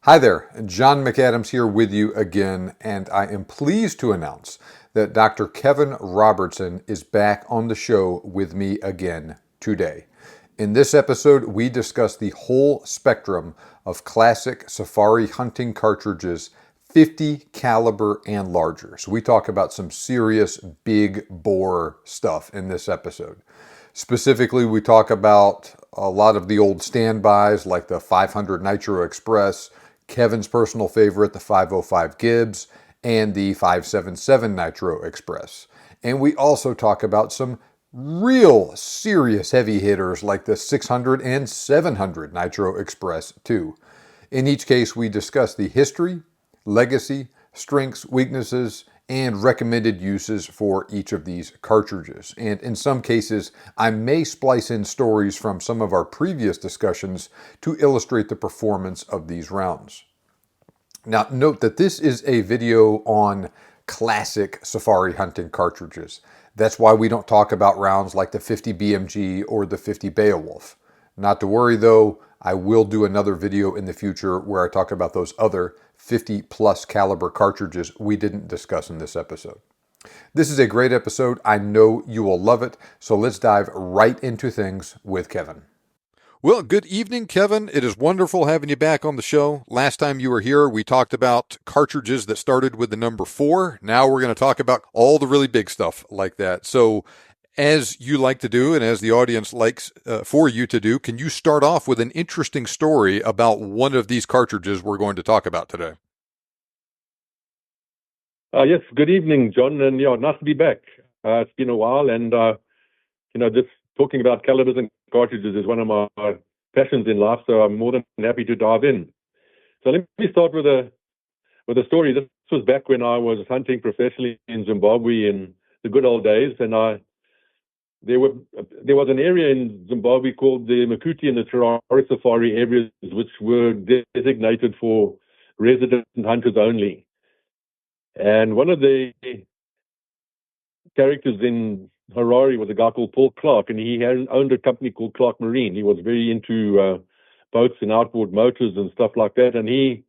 Hi there, John McAdams here with you again, and I am pleased to announce that Dr. Kevin Robertson is back on the show with me again today. In this episode, we discuss the whole spectrum of classic safari hunting cartridges, 50 caliber and larger. So we talk about some serious big bore stuff in this episode. Specifically, we talk about a lot of the old standbys like the 500 Nitro Express, Kevin's personal favorite, the 505 Gibbs, and the 577 Nitro Express. And we also talk about some real serious heavy hitters like the 600 and 700 Nitro Express too. In each case, we discuss the history, legacy, strengths, weaknesses, and recommended uses for each of these cartridges. And in some cases, I may splice in stories from some of our previous discussions to illustrate the performance of these rounds. Now, note that this is a video on classic safari hunting cartridges. That's why we don't talk about rounds like the 50 BMG or the 50 Beowulf. Not to worry though, I will do another video in the future where I talk about those other 50 plus caliber cartridges we didn't discuss in this episode. This is a great episode. I know you will love it. So let's dive right into things with Kevin. Well, good evening, Kevin. It is wonderful having you back on the show. Last time you were here, we talked about cartridges that started with the number 4. Now we're going to talk about all the really big stuff like that. So as you like to do, and as the audience likes for you to do, can you start off with an interesting story about one of these cartridges we're going to talk about today? Yes, good evening, John, and nice to be back. It's been a while, and just talking about calibers and cartridges is one of my passions in life, so I'm more than happy to dive in. So let me start with a story. This was back when I was hunting professionally in Zimbabwe in the good old days, and there was an area in Zimbabwe called the Makuti and the Terrari Safari areas, which were designated for resident hunters only. And one of the characters in Harare was a guy called Paul Clark, and he owned a company called Clark Marine. He was very into boats and outboard motors and stuff like that, and he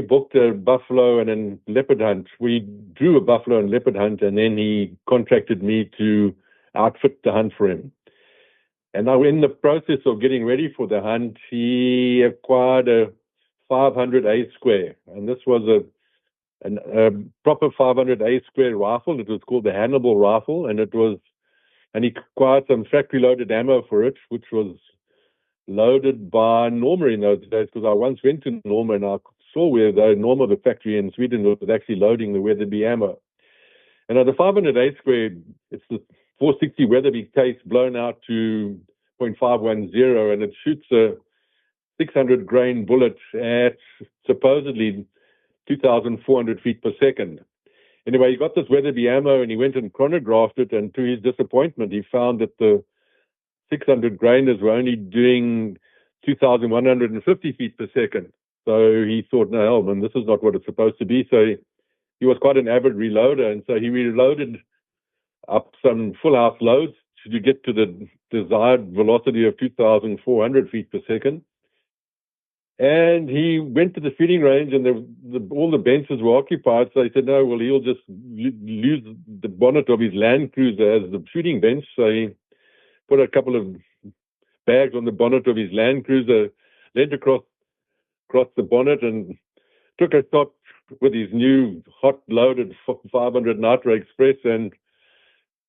booked a buffalo and a leopard hunt. We drew a buffalo and leopard hunt, and then he contracted me to outfit the hunt for him. And now in the process of getting ready for the hunt, he acquired a 500 A square, and this was a proper 500 A square rifle. It was called the Hannibal rifle, and he acquired some factory loaded ammo for it, which was loaded by Norma in those days, because I once went to Norma and I saw where Norma, the factory in Sweden, was actually loading the Weatherby ammo. And the 500 A square, it's the 460 Weatherby case blown out to .510, and it shoots a 600 grain bullet at supposedly 2,400 feet per second. Anyway, he got this Weatherby ammo and he went and chronographed it, and to his disappointment, he found that the 600 grainers were only doing 2,150 feet per second. So he thought, no, hell, man, this is not what it's supposed to be. So he was quite an avid reloader, and so he reloaded up some full house loads to get to the desired velocity of 2,400 feet per second. And he went to the shooting range, and all the benches were occupied. So he said, no, well, he'll just use the bonnet of his Land Cruiser as the shooting bench. So he put a couple of bags on the bonnet of his Land Cruiser, leaned across the bonnet, and took a shot with his new hot loaded 500 Nitro Express, and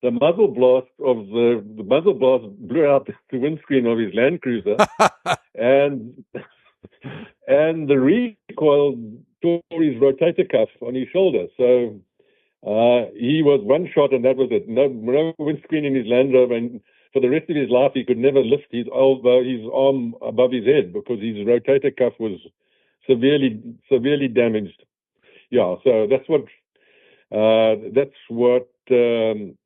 the muzzle blast blew out the windscreen of his Land Cruiser, and the recoil tore his rotator cuff on his shoulder. So he was one shot, and that was it. No windscreen in his Land Rover, and for the rest of his life, he could never lift his arm above his head because his rotator cuff was severely damaged. Yeah, so that's what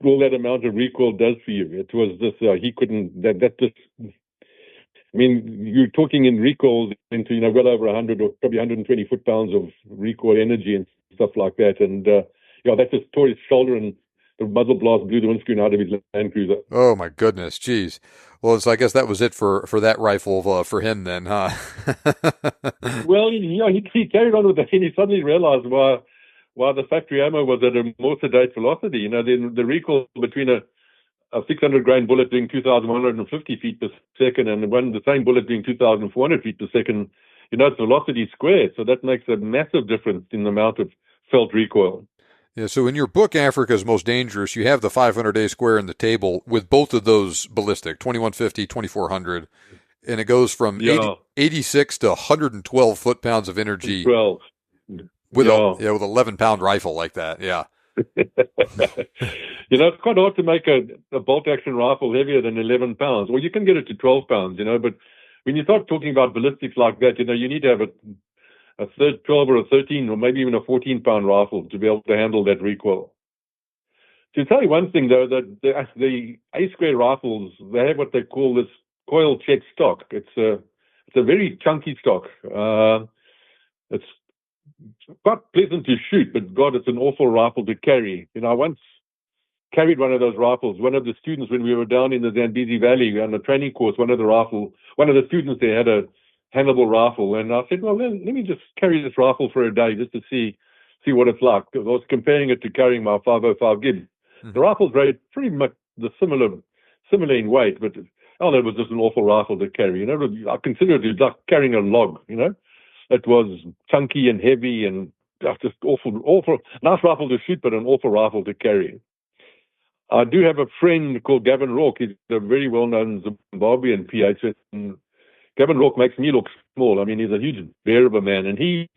all that amount of recoil does for you. It was just he couldn't. That just. I mean, you're talking in recoil into well over 100 or probably 120 foot-pounds of recoil energy and stuff like that, and that just tore his shoulder and the muzzle blast blew the windscreen out of his Land Cruiser. Oh my goodness, geez. Well, I guess that was it for that rifle for him then, huh? Well, he carried on with that, and he suddenly realized why the factory ammo was at a more sedate velocity. The recoil between a 600 grain bullet doing 2,150 feet per second and the same bullet doing 2,400 feet per second, it's velocity squared. So that makes a massive difference in the amount of felt recoil. Yeah, so in your book, Africa's Most Dangerous, you have the 500A square in the table with both of those ballistic, 2150, 2400, and it goes from 86 to 112 foot-pounds of energy 12. with a 11-pound rifle like that, yeah. It's quite hard to make a bolt-action rifle heavier than 11 pounds. Well, you can get it to 12 pounds, but when you start talking about ballistics like that, you need to have a 12 or a 13 or maybe even a 14-pound rifle to be able to handle that recoil. To tell you one thing, though, that the A-square rifles, they have what they call this coil check stock. It's a very chunky stock. It's quite pleasant to shoot, but God, it's an awful rifle to carry. I once carried one of those rifles. One of the students, when we were down in the Zambezi Valley on the training course, one of the students there had a Hannibal rifle, and I said, well, let me just carry this rifle for a day just to see what it's like. Because I was comparing it to carrying my 505 Gibbs. Mm-hmm. The rifles rate pretty much similar in weight, but it was just an awful rifle to carry. I consider it like carrying a log. It was chunky and heavy and just awful. Nice rifle to shoot, but an awful rifle to carry. I do have a friend called Gavin Rourke. He's a very well-known Zimbabwean PH, and Gavin Rourke makes me look small. I mean, he's a huge bear of a man, and his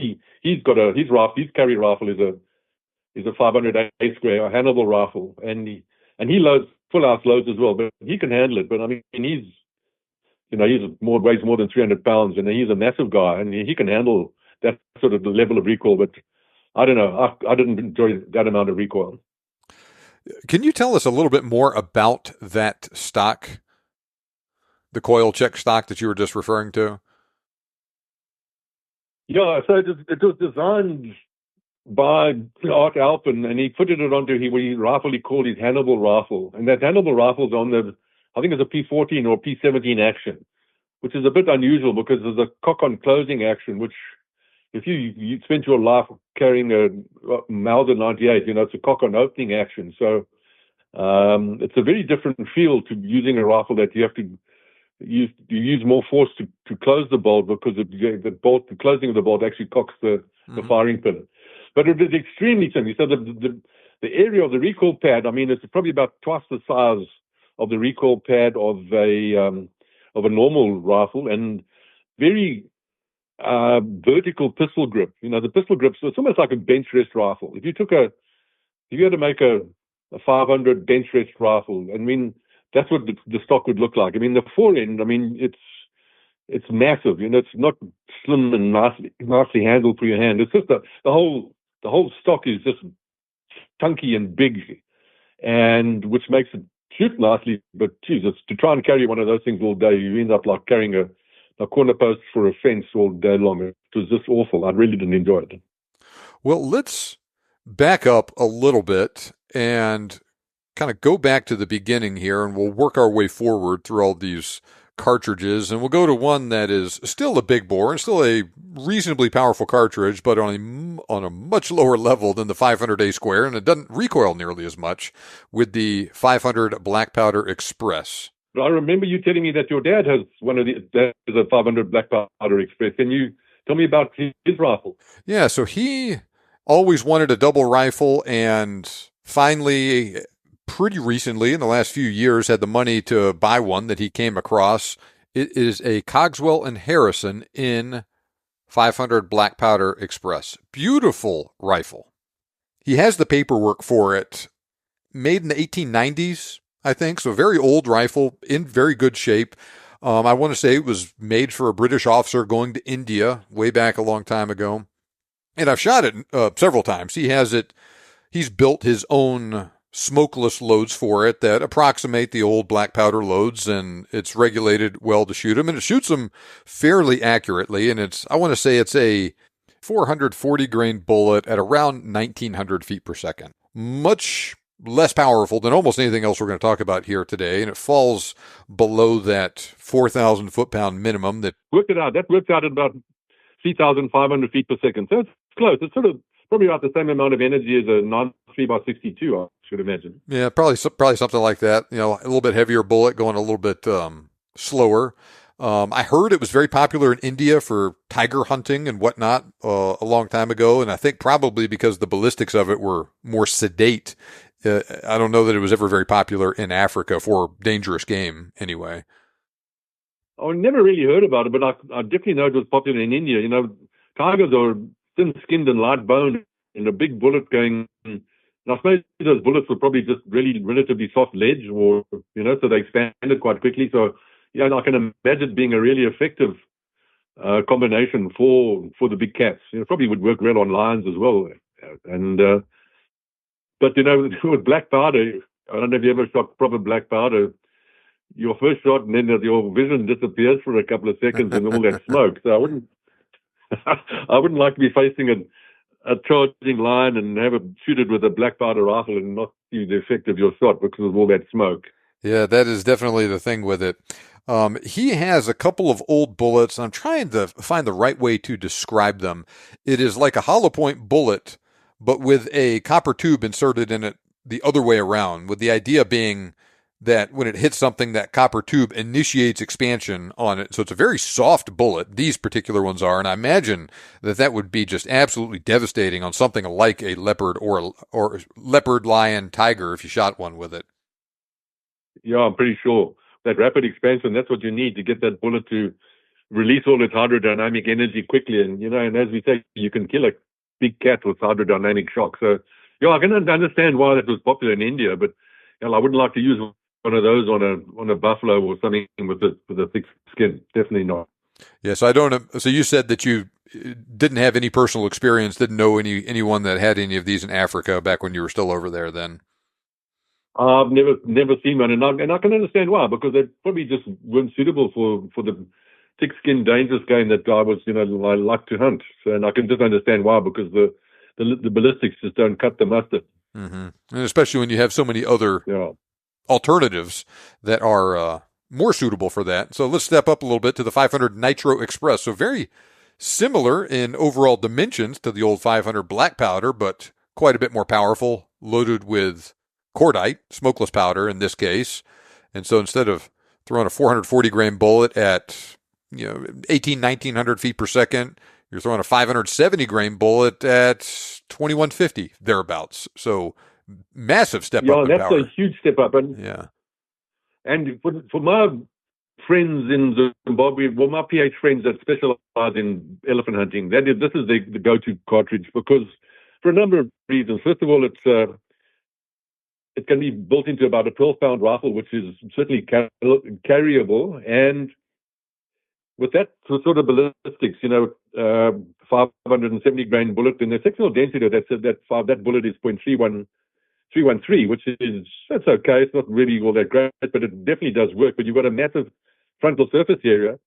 carry rifle is a 500 A square, a Hannibal rifle, and he loads full-house loads as well, but he can handle it. But I mean, weighs more than 300 pounds, and he's a massive guy, and he can handle that sort of the level of recoil. But I don't know, I didn't enjoy that amount of recoil. Can you tell us a little bit more about that stock, the coil check stock that you were just referring to? Yeah, so it was designed by Art Alpin, and he put it onto rifle he called his Hannibal rifle. And that Hannibal rifle's on I think it's a P14 or P17 action, which is a bit unusual because there's a cock-on closing action, which if you spent your life carrying a Mauser 98, it's a cock-on opening action. So it's a very different feel to using a rifle that you have to use more force to close the bolt, because the closing of the bolt actually cocks the firing pin. But it is extremely thin. So the area of the recoil pad, I mean, it's probably about twice the size of the recoil pad of a normal rifle, and very vertical pistol grip. The pistol grip, so it's almost like a bench rest rifle. If you had to make a 500 bench rest rifle, I mean, that's what the stock would look like. I mean, the forend, I mean, it's massive. It's not slim and nicely handled for your hand. It's just the whole stock is just chunky and big, and which makes it shoot nicely. But Jesus, to try and carry one of those things all day, you end up like carrying a corner post for a fence all day long. It was just awful. I really didn't enjoy it. Well, let's back up a little bit and kind of go back to the beginning here, and we'll work our way forward through all these cartridges, and we'll go to one that is still a big bore and still a reasonably powerful cartridge, but on a much lower level than the 500A square, and it doesn't recoil nearly as much, with the 500 Black Powder Express. I remember you telling me that your dad has a 500 Black Powder Express. Can you tell me about his rifle? Yeah, so he always wanted a double rifle, and finally, pretty recently, in the last few years, had the money to buy one that he came across. It is a Cogswell and Harrison in 500 Black Powder Express. Beautiful rifle. He has the paperwork for it, made in the 1890s, I think, so a very old rifle, in very good shape. I want to say it was made for a British officer going to India way back a long time ago. And I've shot it several times. He's built his own smokeless loads for it that approximate the old black powder loads, and it's regulated well to shoot them, and it shoots them fairly accurately. And I want to say it's a 440 grain bullet at around 1900 feet per second. Much less powerful than almost anything else we're going to talk about here today, and it falls below that 4,000 foot-pound minimum. That worked it out. That works out at about 3,500 feet per second. So it's close. It's sort of probably about the same amount of energy as a 9.3x62, I should imagine. Yeah, probably something like that. You know, a little bit heavier bullet, going a little bit slower. I heard it was very popular in India for tiger hunting and whatnot a long time ago, and I think probably because the ballistics of it were more sedate. I don't know that it was ever very popular in Africa for dangerous game, anyway. I never really heard about it, but I definitely know it was popular in India. You know, tigers are thin-skinned and light-boned, and a big bullet going. And I suppose those bullets were probably just really relatively soft lead, or so they expanded quite quickly. So, yeah, I can imagine being a really effective combination for the big cats. Probably would work well on lions as well. And but with black powder, I don't know if you ever shot proper black powder. Your first shot, and then your vision disappears for a couple of seconds and all that smoke. So I wouldn't like to be facing a charging lion and have it shoot it with a black powder rifle and not see the effect of your shot because of all that smoke. Yeah, that is definitely the thing with it. He has a couple of old bullets. I'm trying to find the right way to describe them. It is like a hollow point bullet, but with a copper tube inserted in it the other way around, with the idea being that when it hits something, that copper tube initiates expansion on it. So it's a very soft bullet. These particular ones are, and I imagine that would be just absolutely devastating on something like a leopard or leopard, lion, tiger if you shot one with it. Yeah, I'm pretty sure that rapid expansion, that's what you need to get that bullet to release all its hydrodynamic energy quickly. And, and as we say, you can kill a big cat with hydrodynamic shock. So, yeah, I can understand why that was popular in India, but I wouldn't like to use one of those on a buffalo or something with a thick skin. Definitely not. Yes, I don't. So you said that you didn't have any personal experience, didn't know anyone that had any of these in Africa back when you were still over there. Then I've never seen one, and I can understand why, because they probably just weren't suitable for the thick-skinned, dangerous game that I was, I like to hunt. So, and I can just understand why, because the ballistics just don't cut the mustard. Mm-hmm. And especially when you have so many other alternatives that are more suitable for that. So let's step up a little bit to the 500 Nitro Express. So very similar in overall dimensions to the old 500 black powder, but quite a bit more powerful, loaded with cordite, smokeless powder in this case. And so instead of throwing a 440 grain bullet at 1900 feet per second, you're throwing a 570 grain bullet at 2150 thereabouts. So massive step up in power. Yeah, that's a huge step up. And for my friends in Zimbabwe, well, my PH friends that specialize in elephant hunting, this is the go-to cartridge, because for a number of reasons. First of all, it can be built into about a 12-pound rifle, which is certainly carryable. And with that sort of ballistics, 570 grain bullet, and the sectional density that bullet is 0.313, which that's okay. It's not really all that great, but it definitely does work. But you've got a massive frontal surface area.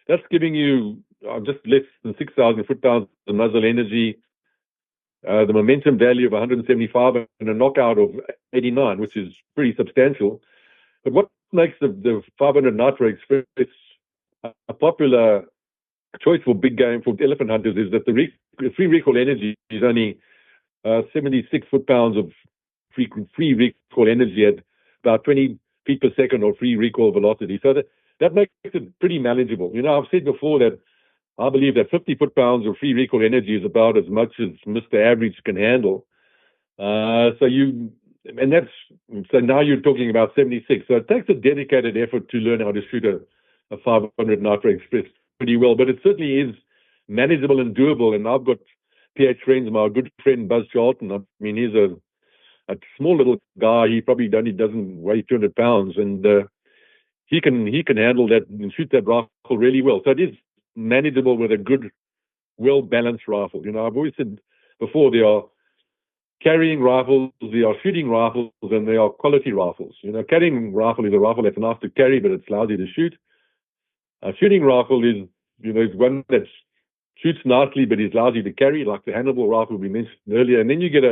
That's giving you just less than 6,000 foot-pounds of muzzle energy, the momentum value of 175, and a knockout of 89, which is pretty substantial. But what makes the 500 Nitro Express a popular choice for big game, for elephant hunters, is that the free recoil energy is only 76 foot-pounds of free recoil energy at about 20 feet per second, or free recoil velocity. So that makes it pretty manageable. I've said before that I believe that 50 foot-pounds of free recoil energy is about as much as Mr. Average can handle. So now you're talking about 76. So it takes a dedicated effort to learn how to shoot a 500 Nitro Express pretty well, but it certainly is manageable and doable. And I've got PH friends, my good friend Buzz Charlton. I mean, he's a small little guy. He probably only doesn't weigh 200 pounds, and he can handle that and shoot that rifle really well. So it is manageable with a good, well-balanced rifle. I've always said before, there are carrying rifles, there are shooting rifles, and there are quality rifles. Carrying rifle is a rifle that's nice to carry, but it's lousy to shoot. A shooting rifle is one that shoots nicely, but is lousy to carry, like the Hannibal rifle we mentioned earlier. And then you get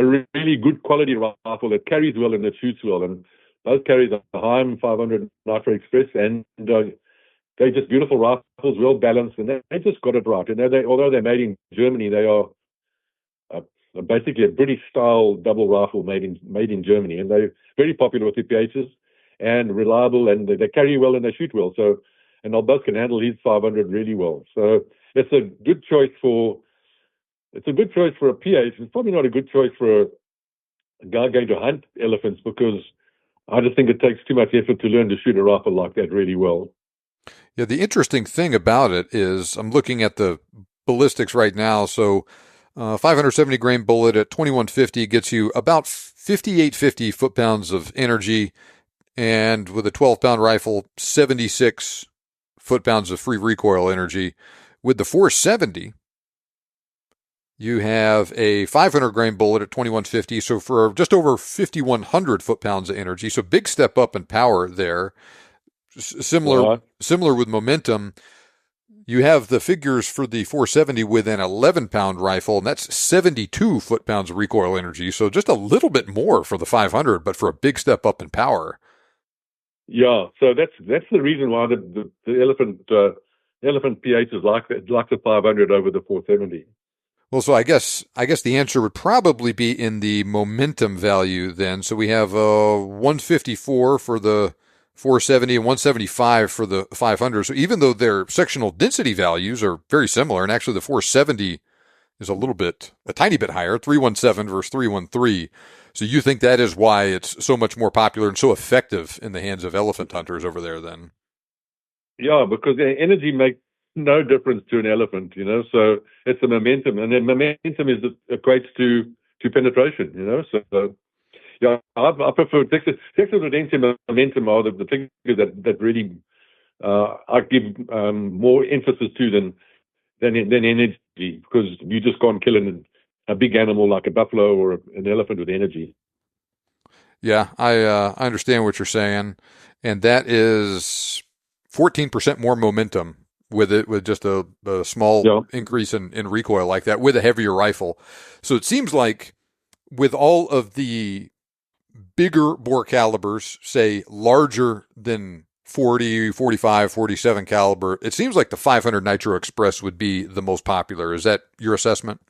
really good quality rifle that carries well and that shoots well. And both carry the Heim 500 Nitro Express, and they're just beautiful rifles, well balanced, and they just got it right. And although they're made in Germany, they are basically a British style double rifle made in Germany, and they're very popular with the PHs and reliable, and they carry well and they shoot well. So, and both can handle his 500 really well. So it's a good choice for a PH. It's probably not a good choice for a guy going to hunt elephants, because I just think it takes too much effort to learn to shoot a rifle like that really well. Yeah, the interesting thing about it is I'm looking at the ballistics right now. So 570 grain bullet at 2150 gets you about 5850 foot-pounds of energy, and with a 12-pound rifle, 76 foot-pounds of free recoil energy. With the 470, you have a 500 grain bullet at 2150, so for just over 5,100 foot-pounds of energy. So big step up in power there. Similar with momentum. You have the figures for the 470 with an 11-pound rifle, and that's 72 foot-pounds of recoil energy. So just a little bit more for the 500, but for a big step up in power. Yeah, so that's the reason why the elephant PHs like the 500 over the 470. Well, so I guess the answer would probably be in the momentum value then. So we have 154 for the 470 and 175 for the 500. So even though their sectional density values are very similar, and actually the 470 is a tiny bit higher, 317 versus 313. So you think that is why it's so much more popular and so effective in the hands of elephant hunters over there then? Yeah, because the energy makes no difference to an elephant, so it's the momentum, and then momentum equates to penetration, so yeah, I prefer sectional density and momentum are the things that really I give more emphasis to than energy, because you just can't kill a big animal like a buffalo or an elephant with energy. Yeah, I understand what you're saying, and that is 14% more momentum with just a small increase in recoil like that with a heavier rifle. So it seems like with all of the bigger bore calibers, say larger than 40, 45, 47 caliber, it seems like the 500 Nitro Express would be the most popular. Is that your assessment?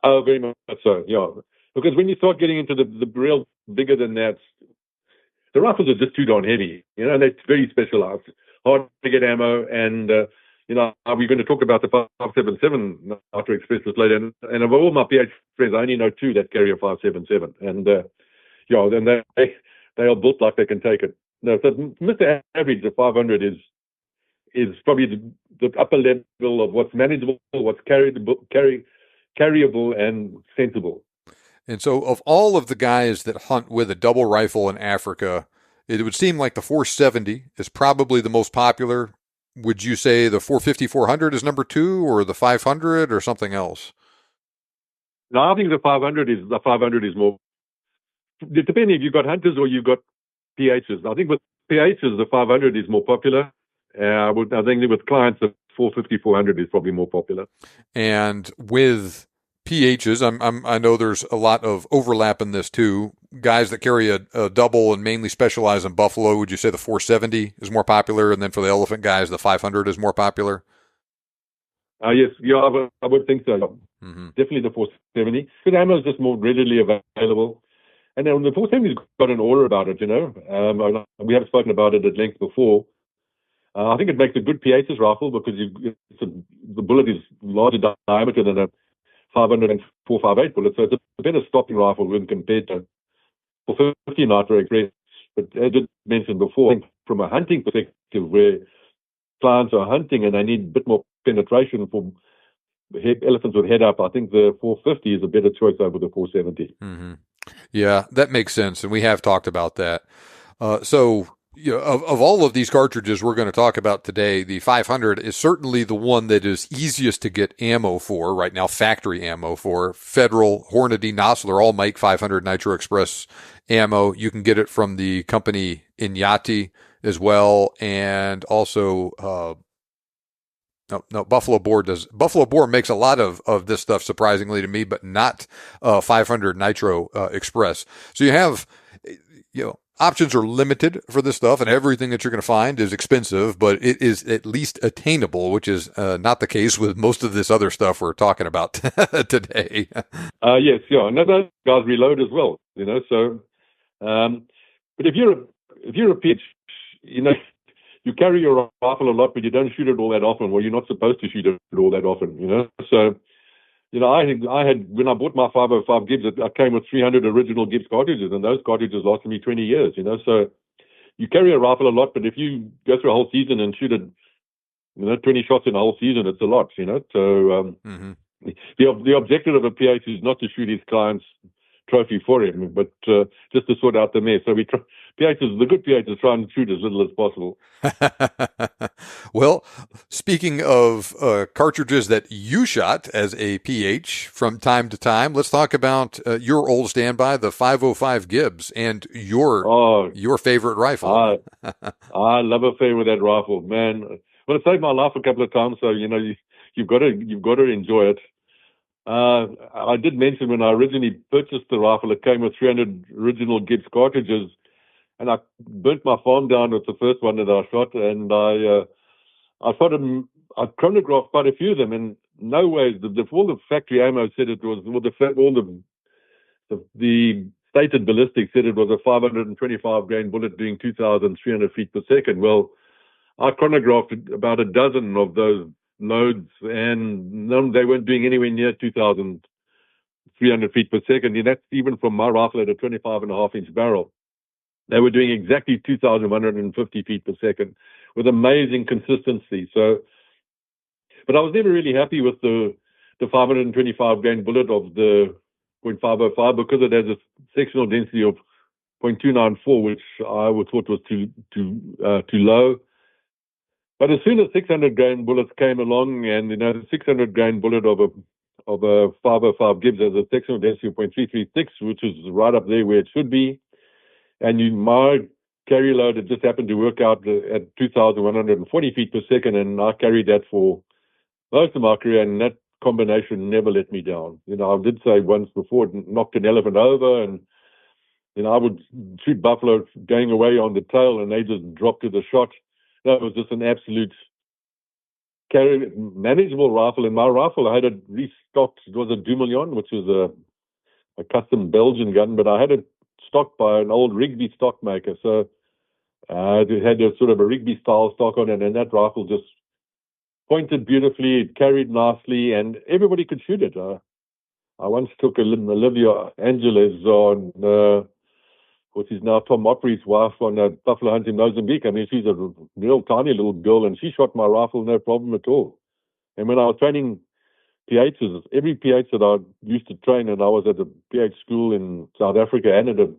Oh, very much so, yeah. Because when you start getting into the real bigger than that, the rifles are just too darn heavy, and they're very specialized, hard to get ammo, and we're going to talk about the 577 Nitro Express later, and of all my PH friends, I only know two that carry a 577, and then they are built like they can take it. No, so Mr. Average, the 500 is probably the upper level of what's manageable, what's carryable, and sensible. And so of all of the guys that hunt with a double rifle in Africa, it would seem like the 470 is probably the most popular. Would you say the 450, 400 is number two, or the 500, or something else? No, I think the 500 is more, depending if you've got hunters or you've got PHs. I think with PHs, the 500 is more popular. I think with clients, the 450, 400 is probably more popular. And with PHs, I know there's a lot of overlap in this too. Guys that carry a double and mainly specialize in buffalo, would you say the 470 is more popular? And then for the elephant guys, the 500 is more popular? Yes, yeah, I would think so. Mm-hmm. Definitely the 470. Because ammo is just more readily available. And then the 470's got an aura about it, we have spoken about it at length before. I think it makes a good PH's rifle because the bullet is larger diameter than a 500 and 458 bullet, so it's a better stopping rifle when compared to 450 Nitro Express. But as I mentioned before, I think from a hunting perspective, where clients are hunting and they need a bit more penetration for elephants with head up, I think the 450 is a better choice over the 470. Mm-hmm. Yeah, that makes sense, and we have talked about that. So, of all of these cartridges we're going to talk about today, the 500 is certainly the one that is easiest to get ammo for right now, factory ammo for. Federal, Hornady, Nosler all make 500 Nitro Express ammo. You can get it from the company Nyati as well, and also No, no, Buffalo Boar does. Buffalo Boar makes a lot of this stuff, surprisingly to me, but not 500 Nitro Express. So you have, options are limited for this stuff, and everything that you're going to find is expensive, but it is at least attainable, which is not the case with most of this other stuff we're talking about today. Yes, yeah, and those guys reload as well, So, but if you're a pitch, you carry your rifle a lot, but you don't shoot it all that often. Well, you're not supposed to shoot it all that often, So, I had when I bought my 505 Gibbs, I came with 300 original Gibbs cartridges, and those cartridges lasted me 20 years, So you carry a rifle a lot, but if you go through a whole season and shoot it, 20 shots in a whole season, it's a lot, So the objective of a PH is not to shoot his client's trophy for him, but just to sort out the mess. So the good PHs try and shoot as little as possible. Well, speaking of cartridges that you shot as a PH from time to time, let's talk about your old standby, the 505 Gibbs, and your favorite rifle. I love a fair with that rifle, man. Well, it saved my life a couple of times, so you've got to enjoy it. I did mention when I originally purchased the rifle, it came with 300 original Gibbs cartridges, and I burnt my farm down with the first one that I shot, and I chronographed quite a few of them, and no way, all the factory ammo said it was, the stated ballistic said it was a 525 grain bullet doing 2,300 feet per second. Well, I chronographed about a dozen of those loads, and they weren't doing anywhere near 2,300 feet per second. And that's even from my rifle at a 25.5-inch barrel. They were doing exactly 2,150 feet per second with amazing consistency. So, but I was never really happy with the 525 grain bullet of the .505 because it has a sectional density of 0.294, which I thought was too low. But as soon as 600 grain bullets came along, and the 600 grain bullet of a 505 Gibbs has a sectional density of 0.336, which is right up there where it should be, and my carry load, it just happened to work out at 2,140 feet per second, and I carried that for most of my career, and that combination never let me down. I did say once before, it knocked an elephant over, and I would shoot buffalo going away on the tail, and they just dropped to the shot. That was just an absolute manageable rifle. In my rifle, I had it restocked. It was a Dumillon, which is a custom Belgian gun, but I had it stocked by an old Rigby stock maker. So it had a sort of a Rigby style stock on it, and that rifle just pointed beautifully, it carried nicely, and everybody could shoot it. I once took Olivia Angeles on, which is now Tom Opry's wife, on a buffalo hunt in Mozambique. I mean, she's a real tiny little girl, and she shot my rifle no problem at all. And when I was training PHs, every PH that I used to train, and I was at a PH school in South Africa and at the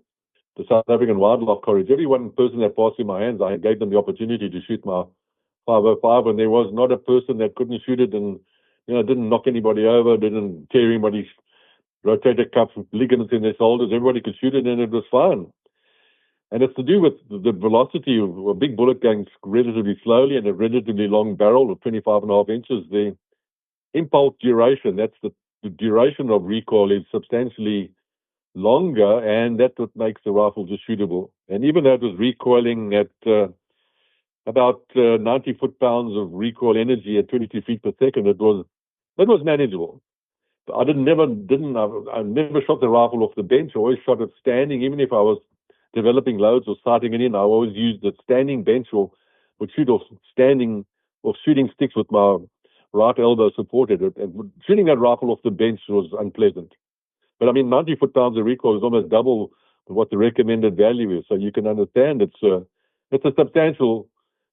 South African Wildlife College, every one person that passed in my hands, I gave them the opportunity to shoot my 505, and there was not a person that couldn't shoot it, and didn't knock anybody over, didn't tear anybody's rotator cuff ligaments in their shoulders. Everybody could shoot it, and it was fun. And it's to do with the velocity of a big bullet going relatively slowly and a relatively long barrel of 25.5 inches. The impulse duration, that's the duration of recoil, is substantially longer, and that's what makes the rifle just shootable. And even though it was recoiling at about 90 foot-pounds of recoil energy at 22 feet per second, that was manageable. I never shot the rifle off the bench. I always shot it standing, even if I was developing loads or sighting it in. I always used the standing bench or would shoot off standing or shooting sticks with my right elbow supported it. And shooting that rifle off the bench was unpleasant. But I mean, 90 foot-pounds of recoil is almost double what the recommended value is. So you can understand it's a substantial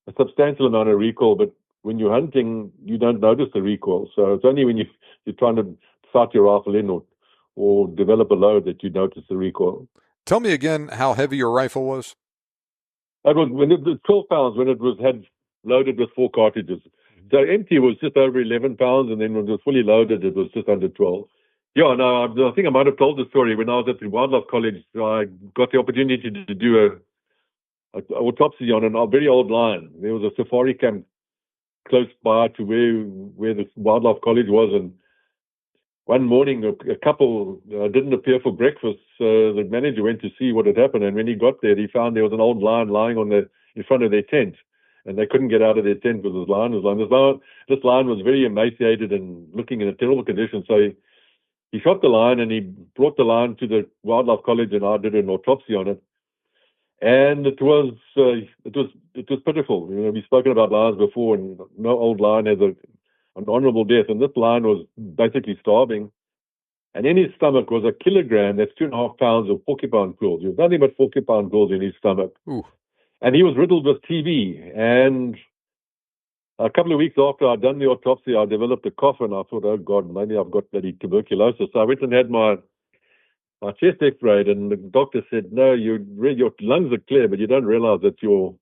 amount of recoil, but when you're hunting, you don't notice the recoil. So it's only when you're trying to sight your rifle in or develop a load that you notice the recoil. Tell me again how heavy your rifle was. It was when it was 12 pounds when it had loaded with 4 cartridges. So empty was just over 11 pounds, and then when it was fully loaded, it was just under 12. Yeah, no, I think I might have told the story. When I was at the Wildlife College, I got the opportunity to do a autopsy on a very old lion. There was a safari camp close by to where the wildlife college was, and one morning a couple didn't appear for breakfast, so the manager went to see what had happened, and when he got there, he found there was an old lion lying in front of their tent, and they couldn't get out of their tent because this lion was lying. This lion was very emaciated and looking in a terrible condition, so he shot the lion, and he brought the lion to the wildlife college, and I did an autopsy on it. And it was pitiful. You know, we've spoken about lions before, and no old lion has an honorable death. And this lion was basically starving. And in his stomach was a kilogram, that's 2.5 pounds of porcupine quills. There was nothing but porcupine quills in his stomach. Ooh. And he was riddled with TB. And a couple of weeks after I'd done the autopsy, I developed a cough, and I thought, oh God, maybe I've got bloody tuberculosis. So I went and had my chest x-rayed, and the doctor said, no, your lungs are clear, but you don't realize that your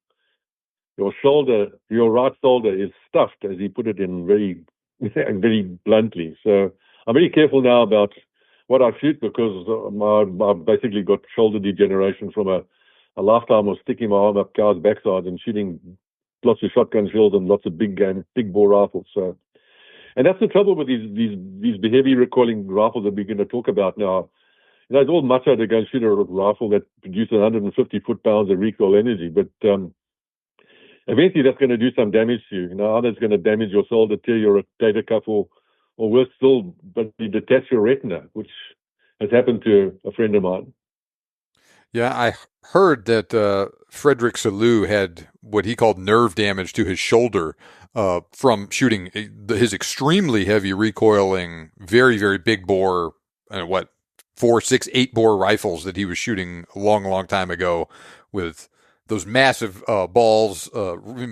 shoulder, your right shoulder is stuffed, as he put it in very, very bluntly. So I'm very careful now about what I shoot, because I've basically got shoulder degeneration from a lifetime of sticking my arm up cows' backsides and shooting lots of shotgun shells and lots of big bore rifles. So, and that's the trouble with these heavy recoiling rifles that we're going to talk about now. You know, it's all macho to go and shoot a rifle that produces 150 foot-pounds of recoil energy, but eventually that's going to do some damage to you. You know, either it's going to damage your shoulder, tear your rotator cuff, or worse still, but you detach your retina, which has happened to a friend of mine. Yeah, I heard that Frederick Selous had what he called nerve damage to his shoulder from shooting his extremely heavy recoiling, very, very big bore, 4, 6, 8 bore rifles that he was shooting a long, long time ago with those massive balls,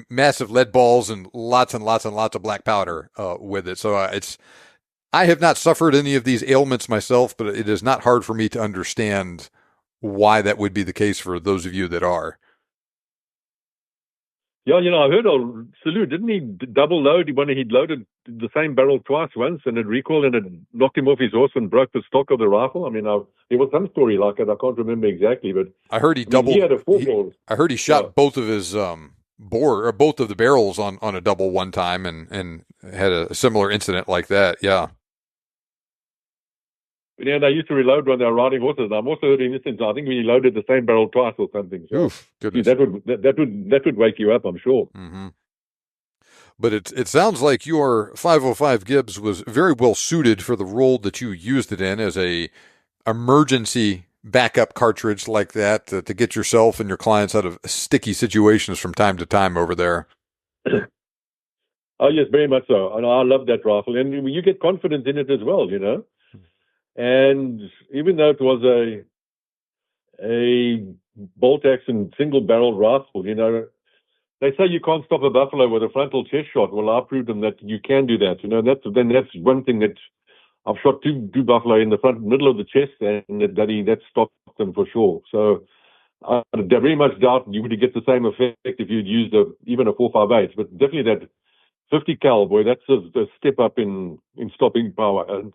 massive lead balls, and lots and lots and lots of black powder with it. So I have not suffered any of these ailments myself, but it is not hard for me to understand why that would be the case for those of you that are. Yeah, you know, I heard of Selous, didn't he double load? He'd loaded the same barrel twice once, and it recoiled, and it knocked him off his horse and broke the stock of the rifle. I mean, there was some story like it. I can't remember exactly, but I heard he doubled. He had a four-ball. I heard he shot both of his both of the barrels on a double one time, and had a similar incident like that. Yeah. Yeah, they used to reload when they were riding horses. I've also heard in instance, I think when he loaded the same barrel twice or something. So oof, goodness. That would wake you up, I'm sure. Mm-hmm. But it sounds like your 505 Gibbs was very well suited for the role that you used it in, as a emergency backup cartridge like that to get yourself and your clients out of sticky situations from time to time over there. Oh yes, very much so. And I love that rifle, and you get confidence in it as well, you know. And even though it was a bolt action single barrel rifle, you know, they say you can't stop a buffalo with a frontal chest shot. Well, I proved them that you can do that. You know, that's one thing that I've shot two buffalo in the middle of the chest, and that stopped them for sure. So I very much doubt you would get the same effect if you'd used even a 4.58. But definitely that 50 cal, boy, that's a step up in stopping power. And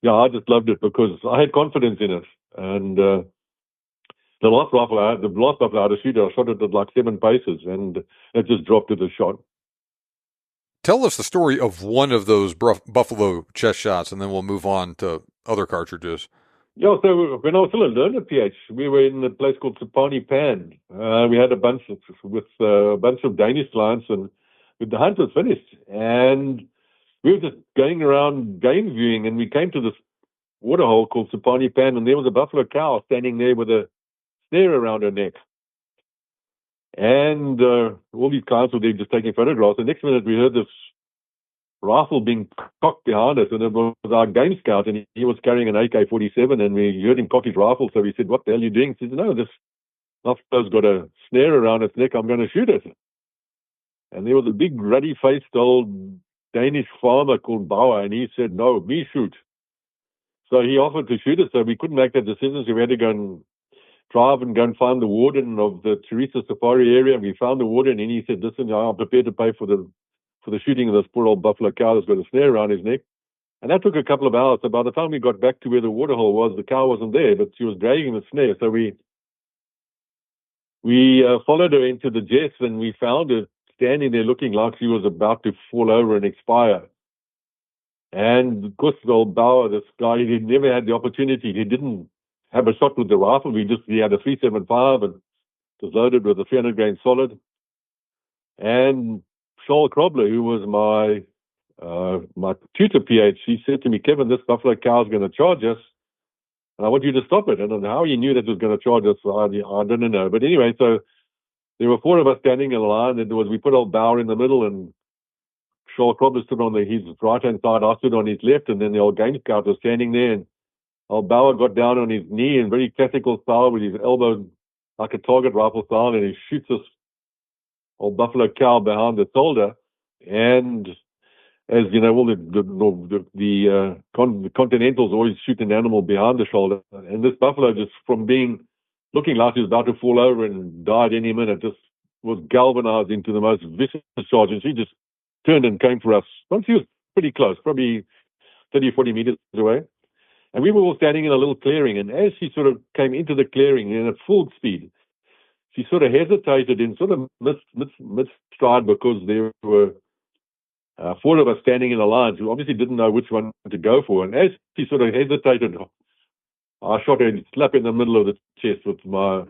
yeah, I just loved it because I had confidence in it. And the last buffalo I had to shoot, I shot it at like 7 paces, and it just dropped to the shot. Tell us the story of one of those buffalo chest shots, and then we'll move on to other cartridges. Yeah, so when I was still a learner PH, we were in a place called Tsipani Pan. We had a bunch of Danish clients, and the hunt was finished. And we were just going around game viewing, and we came to this waterhole called Tsipani Pan, and there was a buffalo cow standing there with a snare around her neck. And all these clients were there just taking photographs. The next minute, we heard this rifle being cocked behind us, and it was our game scout, and he was carrying an AK-47, and we heard him cock his rifle. So we said, "What the hell are you doing?" He said, "No, this buffalo's got a snare around its neck. I'm going to shoot it." And there was a big ruddy-faced old Danish farmer called Bauer, and he said, "No, me shoot." So he offered to shoot it, so we couldn't make that decision, so we had to go and drive and go and find the warden of the Teresa Safari area. And we found the warden, and he said, "Listen, I'm prepared to pay for the shooting of this poor old buffalo cow that's got a snare around his neck." And that took a couple of hours. So by the time we got back to where the waterhole was, the cow wasn't there, but she was dragging the snare. So we followed her into the jets, and we found her standing there looking like she was about to fall over and expire. And of course, the old Bauer, this guy, he never had the opportunity. He didn't have a shot with the rifle. He had a 375 and was loaded with a 300 grain solid. And Shaul Krobler, who was my tutor PH, he said to me, Kevin, this buffalo cow is going to charge us, and I want you to stop it. And how he knew that it was going to charge us, I don't know. But anyway, so there were four of us standing in a line, and we put old Bauer in the middle, and Shaul Krobler stood on his right-hand side, I stood on his left, and then the old game scout was standing there, and old Bauer got down on his knee in very classical style with his elbow like a target rifle style, and he shoots this old buffalo cow behind the shoulder. And as you know, all the Continentals always shoot an animal behind the shoulder, and this buffalo, just from looking like he was about to fall over and died any minute, just was galvanized into the most vicious charge, and she just turned and came for us. Once she was pretty close, probably 30 or 40 meters away, and we were all standing in a little clearing, and as she sort of came into the clearing in at full speed, she sort of hesitated in sort of mid-stride, because there were four of us standing in a line who obviously didn't know which one to go for. And as she sort of hesitated, I shot her slap in the middle of the chest with my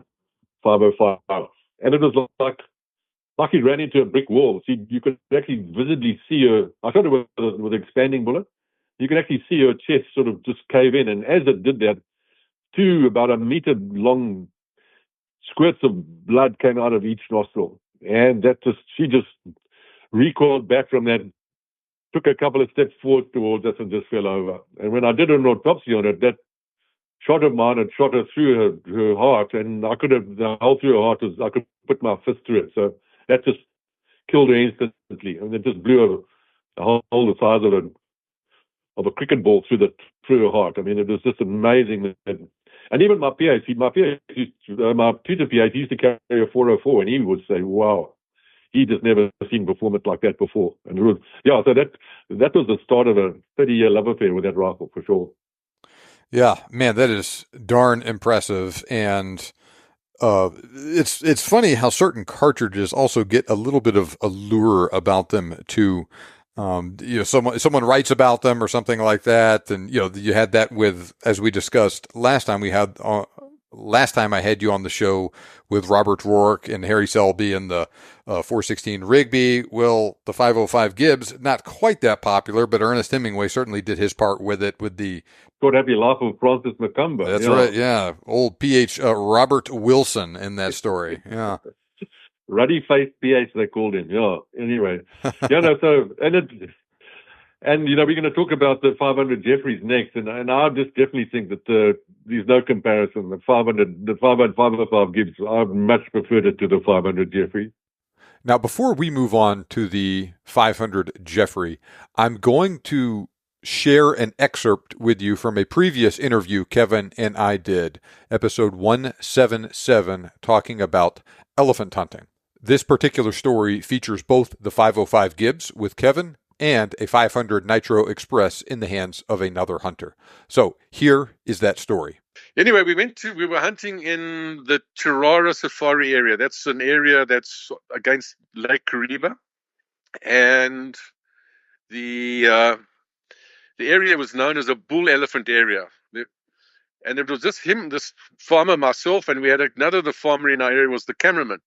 505. And it was like he ran into a brick wall. You could actually visibly see her. I shot her with an expanding bullet. You could actually see her chest sort of just cave in. And as it did that, two about a meter long squirts of blood came out of each nostril. And she just recoiled back from that, took a couple of steps forward towards us, and just fell over. And when I did an autopsy on it, that shot of mine had shot her through her heart, and the hole through her heart I could put my fist through it. So that just killed her instantly. And it just blew a hole the size of a cricket ball through her heart. I mean, it was just amazing. And even my tutor PhD used to carry a 404, and he would say, wow, he just never seen performance like that before. And so that was the start of a 30-year love affair with that rifle, for sure. Yeah, man, that is darn impressive. And it's funny how certain cartridges also get a little bit of allure about them too. Someone writes about them or something like that, and you had that with, as we discussed last time I had you on the show with Robert Rourke and Harry Selby and the 416 Rigby. Well, the 505 Gibbs, not quite that popular, but Ernest Hemingway certainly did his part with it, with the God Happy Life of Francis Macumber. That's right, yeah. Old PH Robert Wilson in that story. Yeah. Ruddy-faced PH, they called him. Yeah. Anyway. And we're going to talk about the 500 Jeffries next, and I just definitely think that there's no comparison. The 505 Gibbs, I much preferred it to the 500 Jeffries. Now, before we move on to the 500 Jeffery, I'm going to share an excerpt with you from a previous interview Kevin and I did, episode 177, talking about elephant hunting. This particular story features both the 505 Gibbs with Kevin and a 500 Nitro Express in the hands of another hunter. So here is that story. Anyway, we were hunting in the Tirara Safari area. That's an area that's against Lake Kariba. And the area was known as a bull elephant area. And it was just him, this farmer, myself, and we had the farmer in our area was the cameraman.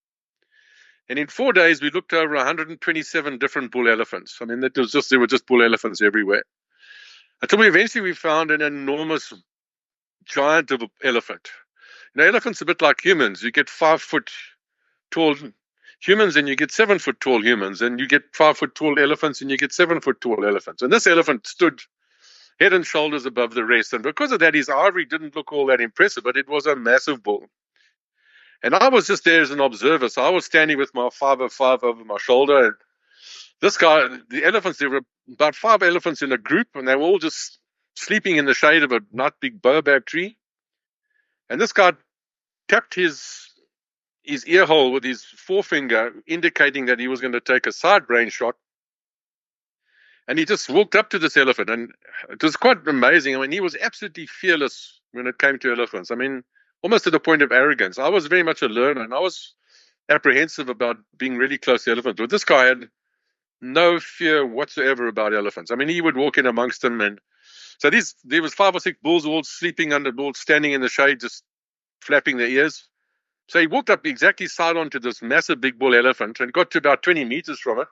And in 4 days, we looked over 127 different bull elephants. I mean, there were just bull elephants everywhere. Until we found an enormous giant of an elephant. Elephants are a bit like humans. You get 5 foot tall humans and you get 7 foot tall humans, and you get 5 foot tall elephants and you get 7 foot tall elephants. And this elephant stood head and shoulders above the rest. And because of that, his ivory didn't look all that impressive, but it was a massive bull. And I was just there as an observer. So I was standing with my 505 over my shoulder. And this guy, the elephants, there were about 5 elephants in a group, and they were all just sleeping in the shade of a not big baobab tree. And this guy tapped his ear hole with his forefinger, indicating that he was going to take a side brain shot. And he just walked up to this elephant, and it was quite amazing. I mean, he was absolutely fearless when it came to elephants. I mean, almost to the point of arrogance. I was very much a learner, and I was apprehensive about being really close to elephants. But this guy had no fear whatsoever about elephants. I mean, he would walk in amongst them, and so there was 5 or 6 bulls all sleeping all standing in the shade, just flapping their ears. So he walked up exactly side on to this massive big bull elephant and got to about 20 meters from it.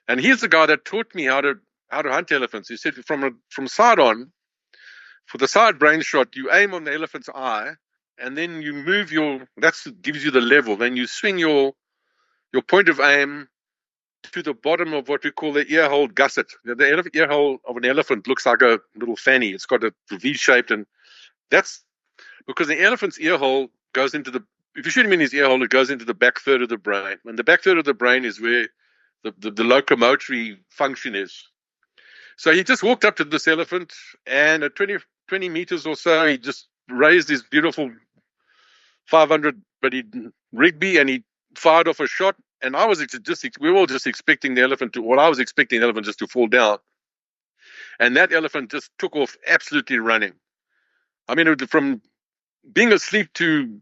And here's the guy that taught me how to hunt elephants. He said from side on, for the side brain shot, you aim on the elephant's eye, and then you move that gives you the level. Then you swing your point of aim to the bottom of what we call the ear hole gusset. The ear hole of an elephant looks like a little fanny. It's got a V-shaped, and that's because the elephant's ear hole goes into if you shoot him in his ear hole, it goes into the back third of the brain. And the back third of the brain is where the locomotory function is. So he just walked up to this elephant, and at 20 meters or so, he just raised his beautiful 500 Rigby, and he fired off a shot. And we were all just expecting the elephant I was expecting the elephant just to fall down. And that elephant just took off absolutely running. I mean, from being asleep to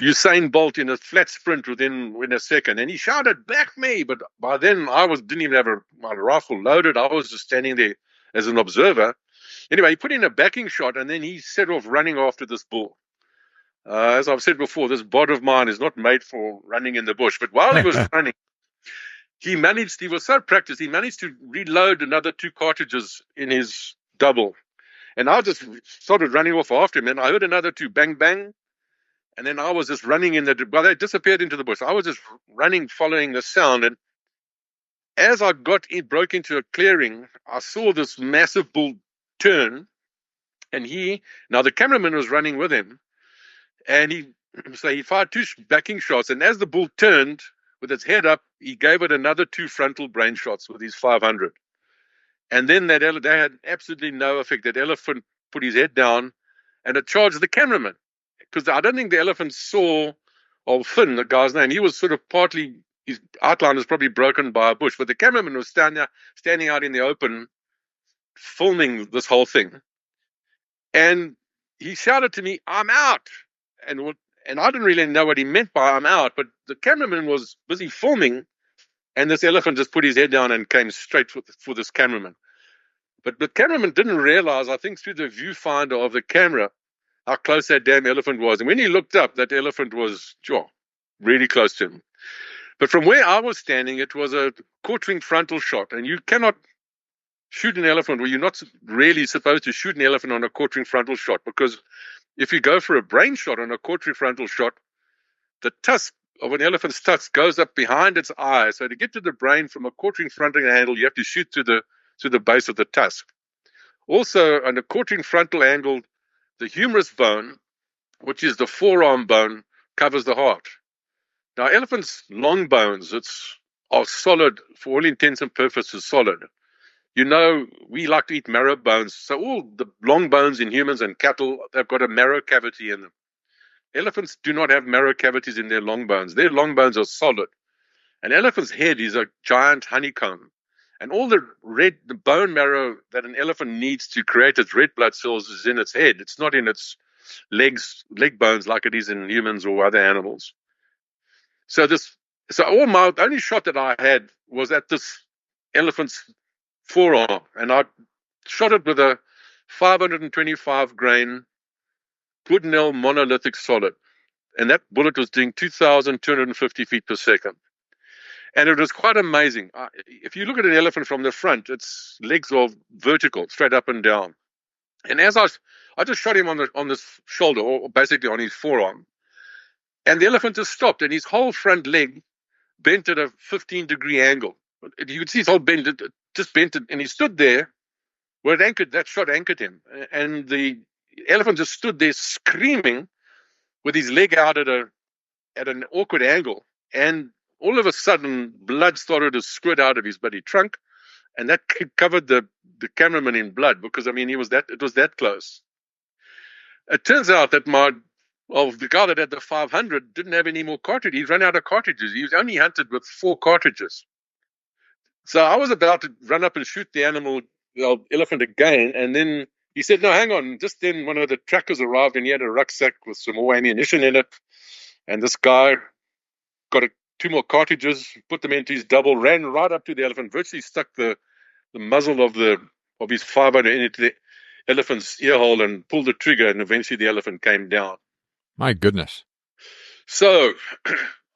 Usain Bolt in a flat sprint within a second. And he shouted, "Back me!" But by then, I didn't even have my rifle loaded. I was just standing there as an observer. Anyway, he put in a backing shot, and then he set off running after this bull. As I've said before, this bod of mine is not made for running in the bush. But while he was running, he was so practiced, he managed to reload another 2 cartridges in his double. And I just started running off after him, and I heard another 2 bang, bang. And then I was just running they disappeared into the bush. I was just running, following the sound. And as I broke into a clearing, I saw this massive bull turn. And now the cameraman was running with him. And he fired 2 backing shots. And as the bull turned with its head up, he gave it another 2 frontal brain shots with his 500. And then they had absolutely no effect. That elephant put his head down, and it charged the cameraman. Because I don't think the elephant saw Finn, the guy's name. He was sort of his outline was probably broken by a bush. But the cameraman was standing out in the open, filming this whole thing. And he shouted to me, "I'm out." And I didn't really know what he meant by "I'm out." But the cameraman was busy filming, and this elephant just put his head down and came straight for this cameraman. But the cameraman didn't realize, I think through the viewfinder of the camera, how close that damn elephant was. And when he looked up, that elephant was really close to him. But from where I was standing, it was a quartering frontal shot. And you cannot shoot an elephant, you're not really supposed to shoot an elephant on a quartering frontal shot, because if you go for a brain shot on a quartering frontal shot, the tusk of an elephant's tusk goes up behind its eye. So to get to the brain from a quartering frontal angle, you have to shoot to the base of the tusk. Also, on a quartering frontal angle, the humerus bone, which is the forearm bone, covers the heart. Now, elephants' long bones are solid, for all intents and purposes, solid. We like to eat marrow bones. So all the long bones in humans and cattle, they've got a marrow cavity in them. Elephants do not have marrow cavities in their long bones. Their long bones are solid. An elephant's head is a giant honeycomb. And all the bone marrow that an elephant needs to create its red blood cells is in its head. It's not in its leg bones like it is in humans or other animals. So my only shot that I had was at this elephant's forearm, and I shot it with a 525 grain Goodnell monolithic solid, and that bullet was doing 2,250 feet per second. And it was quite amazing. If you look at an elephant from the front, its legs are vertical, straight up and down. And as I just shot him on this shoulder, or basically on his forearm, and the elephant just stopped, and his whole front leg bent at a 15-degree angle. You could see his whole bend, it just bent, and he stood there where that shot anchored him. And the elephant just stood there screaming with his leg out at an awkward angle. And all of a sudden, blood started to squirt out of his bloody trunk, and that covered the cameraman in blood, because it was that close. It turns out that the guy that had the 500 didn't have any more cartridges. He'd run out of cartridges. He was only hunted with 4 cartridges. So I was about to run up and shoot the elephant again, and then he said, "No, hang on." Just then, one of the trackers arrived, and he had a rucksack with some more ammunition in it. And this guy got two more cartridges, put them into his double, ran right up to the elephant, virtually stuck the muzzle of his 500 into the elephant's ear hole and pulled the trigger, and eventually the elephant came down. My goodness. So,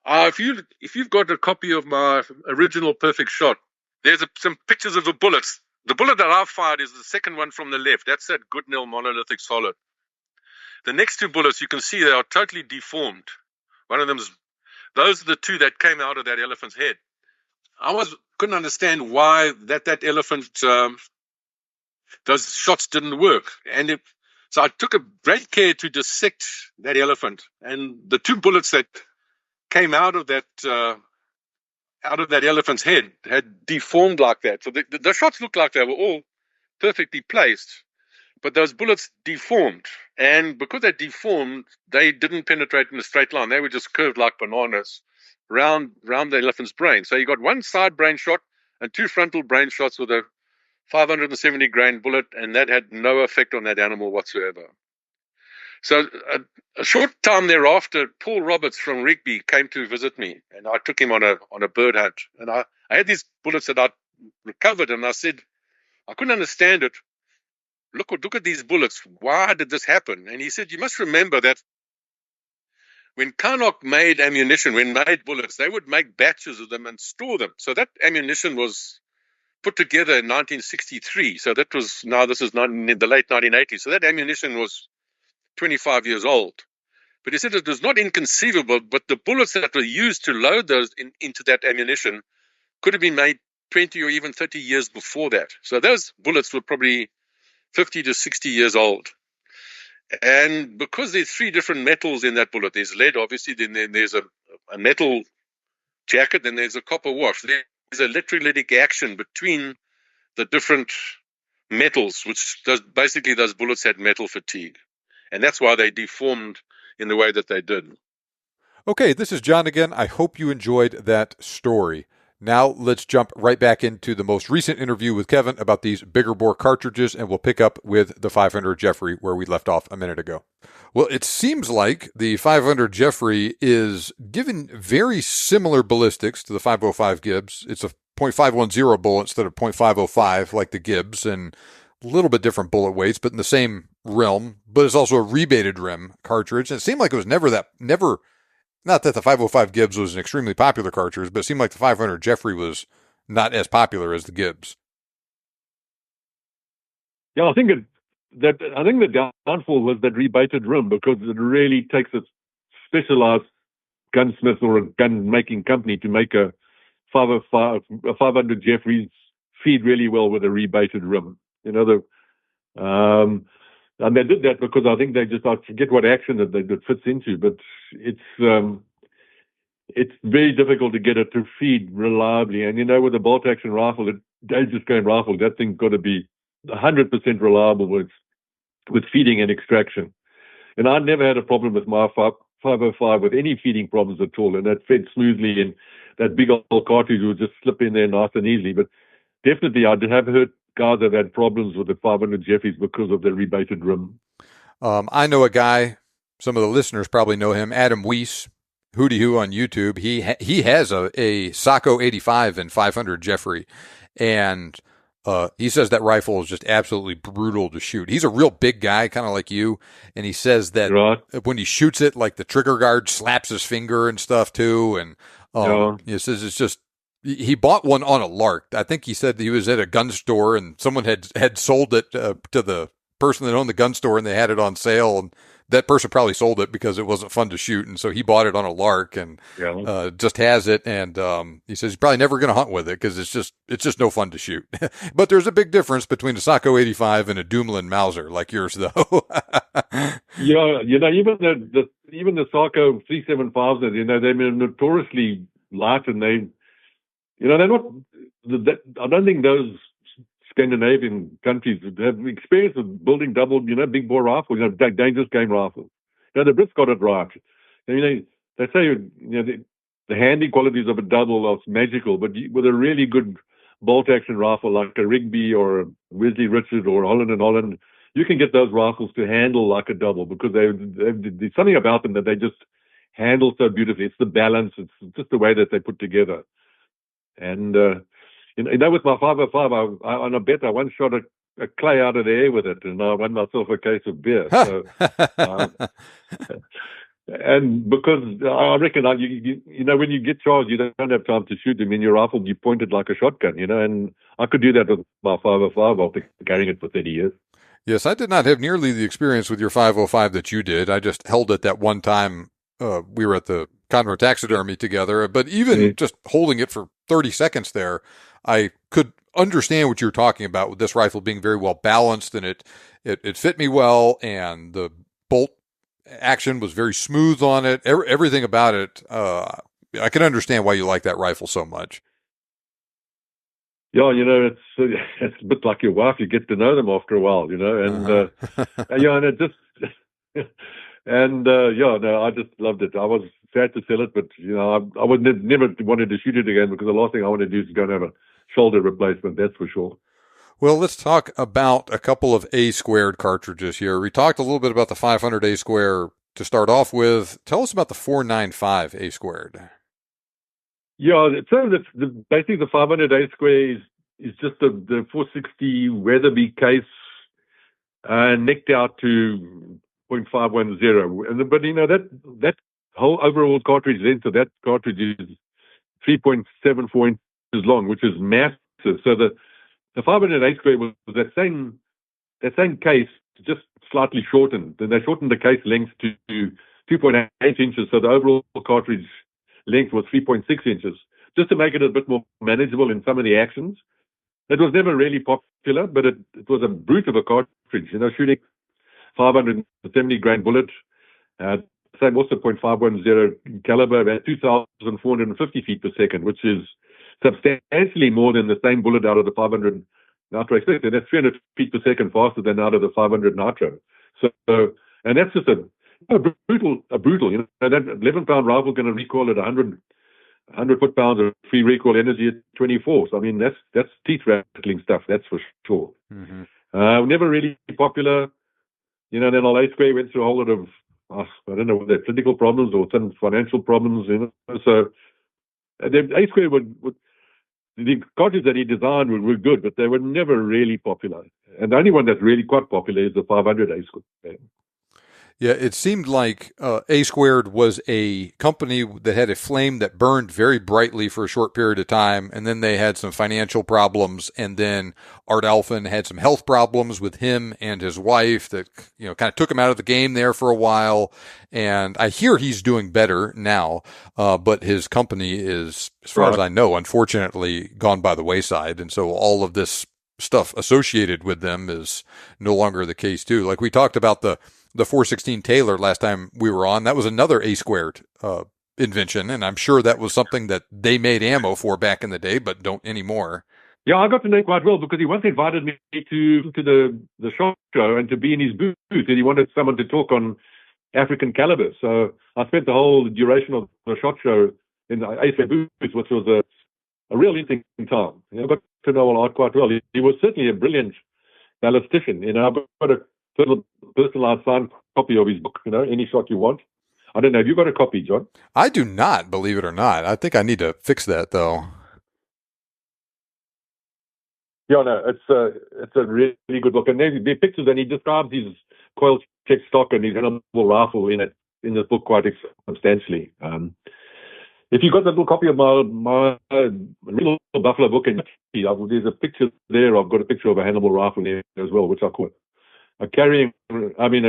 if you've got a copy of my original perfect shot, there's some pictures of the bullets. The bullet that I fired is the second one from the left. That's that Goodnell monolithic solid. The next two bullets, you can see they are totally deformed. One of them's, those are the two that came out of that elephant's head. I couldn't understand why that elephant, those shots didn't work. So I took a great care to dissect that elephant, and the two bullets that came out of that elephant's head had deformed like that. So the shots looked like they were all perfectly placed, but those bullets deformed. And because they deformed, they didn't penetrate in a straight line. They were just curved like bananas round the elephant's brain. So you got one side brain shot and two frontal brain shots with a 570 grain bullet, and that had no effect on that animal whatsoever. So a short time thereafter, Paul Roberts from Rigby came to visit me, and I took him on a bird hunt. And I had these bullets that I recovered, and I said, I couldn't understand it. Look at these bullets. Why did this happen? And he said, you must remember that when Carnock made ammunition, made bullets, they would make batches of them and store them. So that ammunition was put together in 1963. So this is in the late 1980s. So that ammunition was 25 years old. But he said it was not inconceivable, but the bullets that were used to load those into that ammunition could have been made 20 or even 30 years before that. So those bullets were probably 50 to 60 years old. And because there's three different metals in that bullet, there's lead, obviously, then there's a metal jacket, then there's a copper wash. There's electrolytic action between the different metals, which basically those bullets had metal fatigue. And that's why they deformed in the way that they did. Okay, this is John again. I hope you enjoyed that story. Now let's jump right back into the most recent interview with Kevin about these bigger bore cartridges, and we'll pick up with the 500 Jeffery where we left off a minute ago. Well, it seems like the 500 Jeffery is given very similar ballistics to the 505 Gibbs. It's a .510 bullet instead of .505 like the Gibbs, and a little bit different bullet weights, but in the same realm. But it's also a rebated rim cartridge. And it seemed like it was never, not that the 505 Gibbs was an extremely popular cartridge, but it seemed like the 500 Jeffery was not as popular as the Gibbs. Yeah, I think the downfall was that rebated rim, because it really takes a specialized gunsmith or a gun-making company to make a 500 Jeffries feed really well with a rebated rim. And they did that because I think I forget what action that it fits into, but it's very difficult to get it to feed reliably. And with a bolt action rifle, dangerous game rifle, that thing's got to be 100% reliable with feeding and extraction. And I never had a problem with my 505 with any feeding problems at all, and that fed smoothly, and that big old cartridge would just slip in there nice and easily. But definitely, I have heard guys have had problems with the 500 Jefferys because of the rebated rim. I know a guy, some of the listeners probably know him, Adam Weiss, Hootie Hoo on YouTube. He has a Sacco 85 and 500 Jeffery, and he says that rifle is just absolutely brutal to shoot. He's a real big guy, kind of like you, and he says that when he shoots it, like the trigger guard slaps his finger and stuff too, and he says it's just, he bought one on a lark. I think he said he was at a gun store and someone had sold it to the person that owned the gun store, and they had it on sale, and that person probably sold it because it wasn't fun to shoot, and so he bought it on a lark and just has it. And he says he's probably never going to hunt with it because it's just no fun to shoot. But there's a big difference between a Sacco 85 and a Dumoulin Mauser like yours, though. Even the Sacco 375s, they're notoriously light, and they're not. I don't think those Scandinavian countries have experience of building double, big bore rifles, dangerous game rifles. The Brits got it right. They say the handy qualities of a double are magical, but with a really good bolt action rifle like a Rigby or a Wesley Richard or Holland and Holland, you can get those rifles to handle like a double, because there's something about them that they just handle so beautifully. It's the balance. It's just the way that they put together. And with my 505, on a bet, I once shot a clay out of the air with it, and I won myself a case of beer. So, and because I reckon, when you get charged, you don't have time to shoot them in your rifle. You point it like a shotgun, and I could do that with my 505 after carrying it for 30 years. Yes, I did not have nearly the experience with your 505 that you did. I just held it that one time. We were at the Conroe Taxidermy together, but even just holding it for 30 seconds there, I could understand what you're talking about with this rifle being very well balanced, and it fit me well, and the bolt action was very smooth on it. Everything about it, I can understand why you like that rifle so much. Yeah, it's a bit like your wife. You get to know them after a while, and and it just I just loved it. I was sad to sell it, but I would never wanted to shoot it again, because the last thing I want to do is go and have a shoulder replacement. That's for sure. Well, let's talk about a couple of A squared cartridges here. We talked a little bit about the 500 A square to start off with. Tell us about the 495 A squared. Yeah, so basically the 500 A square is just the 460 Weatherby case, necked out to .510. But that whole overall cartridge length of that cartridge is 3.74 inches long, which is massive. So the 500 A square was that same case, just slightly shortened. Then they shortened the case length to 2.8 inches. So the overall cartridge length was 3.6 inches, just to make it a bit more manageable in some of the actions. It was never really popular, but it was a brute of a cartridge. Shooting 570 grain bullet, same also .510 caliber at 2,450 feet per second, which is substantially more than the same bullet out of the 500 Nitro Express, and that's 300 feet per second faster than out of the 500 Nitro. So, and that's just a brutal. That 11-pound rifle going to recoil at 100 foot-pounds of free recoil energy at 24. So I mean, that's teeth rattling stuff. That's for sure. Mm-hmm. Never really popular. Then all A square went through a whole lot of I don't know whether political problems or some financial problems. So the A square the cartridges that he designed were good, but they were never really popular. And the only one that's really quite popular is the 500 A square. Yeah, it seemed like A Squared was a company that had a flame that burned very brightly for a short period of time, and then they had some financial problems, and then Art Alphen had some health problems with him and his wife that kind of took him out of the game there for a while. And I hear he's doing better now, but his company is, as far as I know, unfortunately gone by the wayside, and so all of this stuff associated with them is no longer the case too. Like we talked about the 416 Taylor last time we were on, that was another A squared invention, and I'm sure that was something that they made ammo for back in the day, but don't anymore. Yeah, I got to know him quite well because he once invited me to the SHOT Show and to be in his booth, and he wanted someone to talk on African caliber. So I spent the whole duration of the SHOT Show in the A squared booth, which was a real interesting time. I got to know Art quite well. He was certainly a brilliant ballistician. I've got a personalized signed copy of his book, Any Shot You Want. I don't know. Have you got a copy, John? I do not, believe it or not. I think I need to fix that, though. Yeah, no, it's a really good book. And the pictures, and he describes his coil check stock and his animal rifle in this book quite substantially. If you got that little copy of my little buffalo book, and there's a picture there. I've got a picture of a Hannibal rifle there as well, which I call a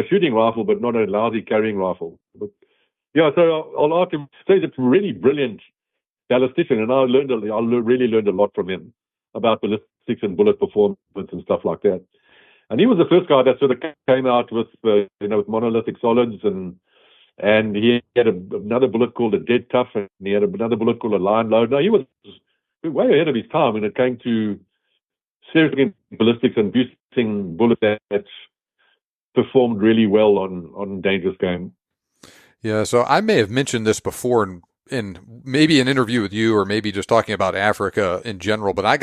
shooting rifle, but not a lousy carrying rifle. But yeah, so I'll like to say it's a really brilliant ballistician, and I really learned a lot from him about ballistics and bullet performance and stuff like that. And he was the first guy that sort of came out with with monolithic solids, and he had another bullet called a Dead Tough, and he had another bullet called a Lion Load. Now he was way ahead of his time when it came to seriously ballistics and producing bullets that performed really well on dangerous game. Yeah, so I may have mentioned this before in maybe an interview with you, or maybe just talking about Africa in general, but I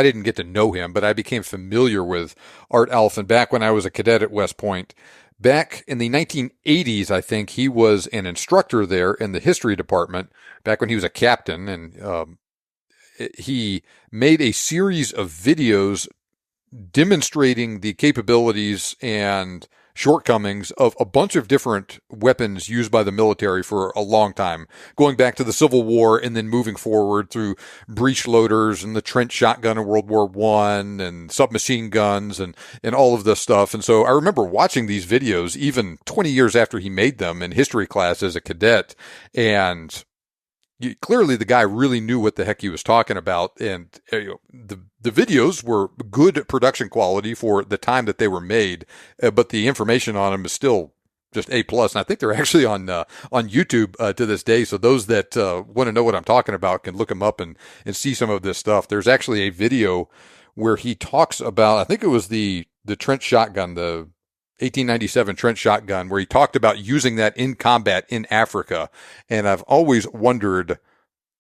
didn't get to know him, but I became familiar with Art Alphen back when I was a cadet at West Point, back in the 1980s, I think he was an instructor there in the history department back when he was a captain. And he made a series of videos demonstrating the capabilities and shortcomings of a bunch of different weapons used by the military for a long time, going back to the Civil War and then moving forward through breech loaders and the trench shotgun in World War I and submachine guns and all of this stuff. And so I remember watching these videos even 20 years after he made them in history class as a cadet. And clearly the guy really knew what the heck he was talking about. And the videos were good production quality for the time that they were made, but the information on them is still just A+. And I think they're actually on YouTube to this day. So those that want to know what I'm talking about can look them up and see some of this stuff. There's actually a video where he talks about, I think it was the trench shotgun, the 1897 trench shotgun, where he talked about using that in combat in Africa. And I've always wondered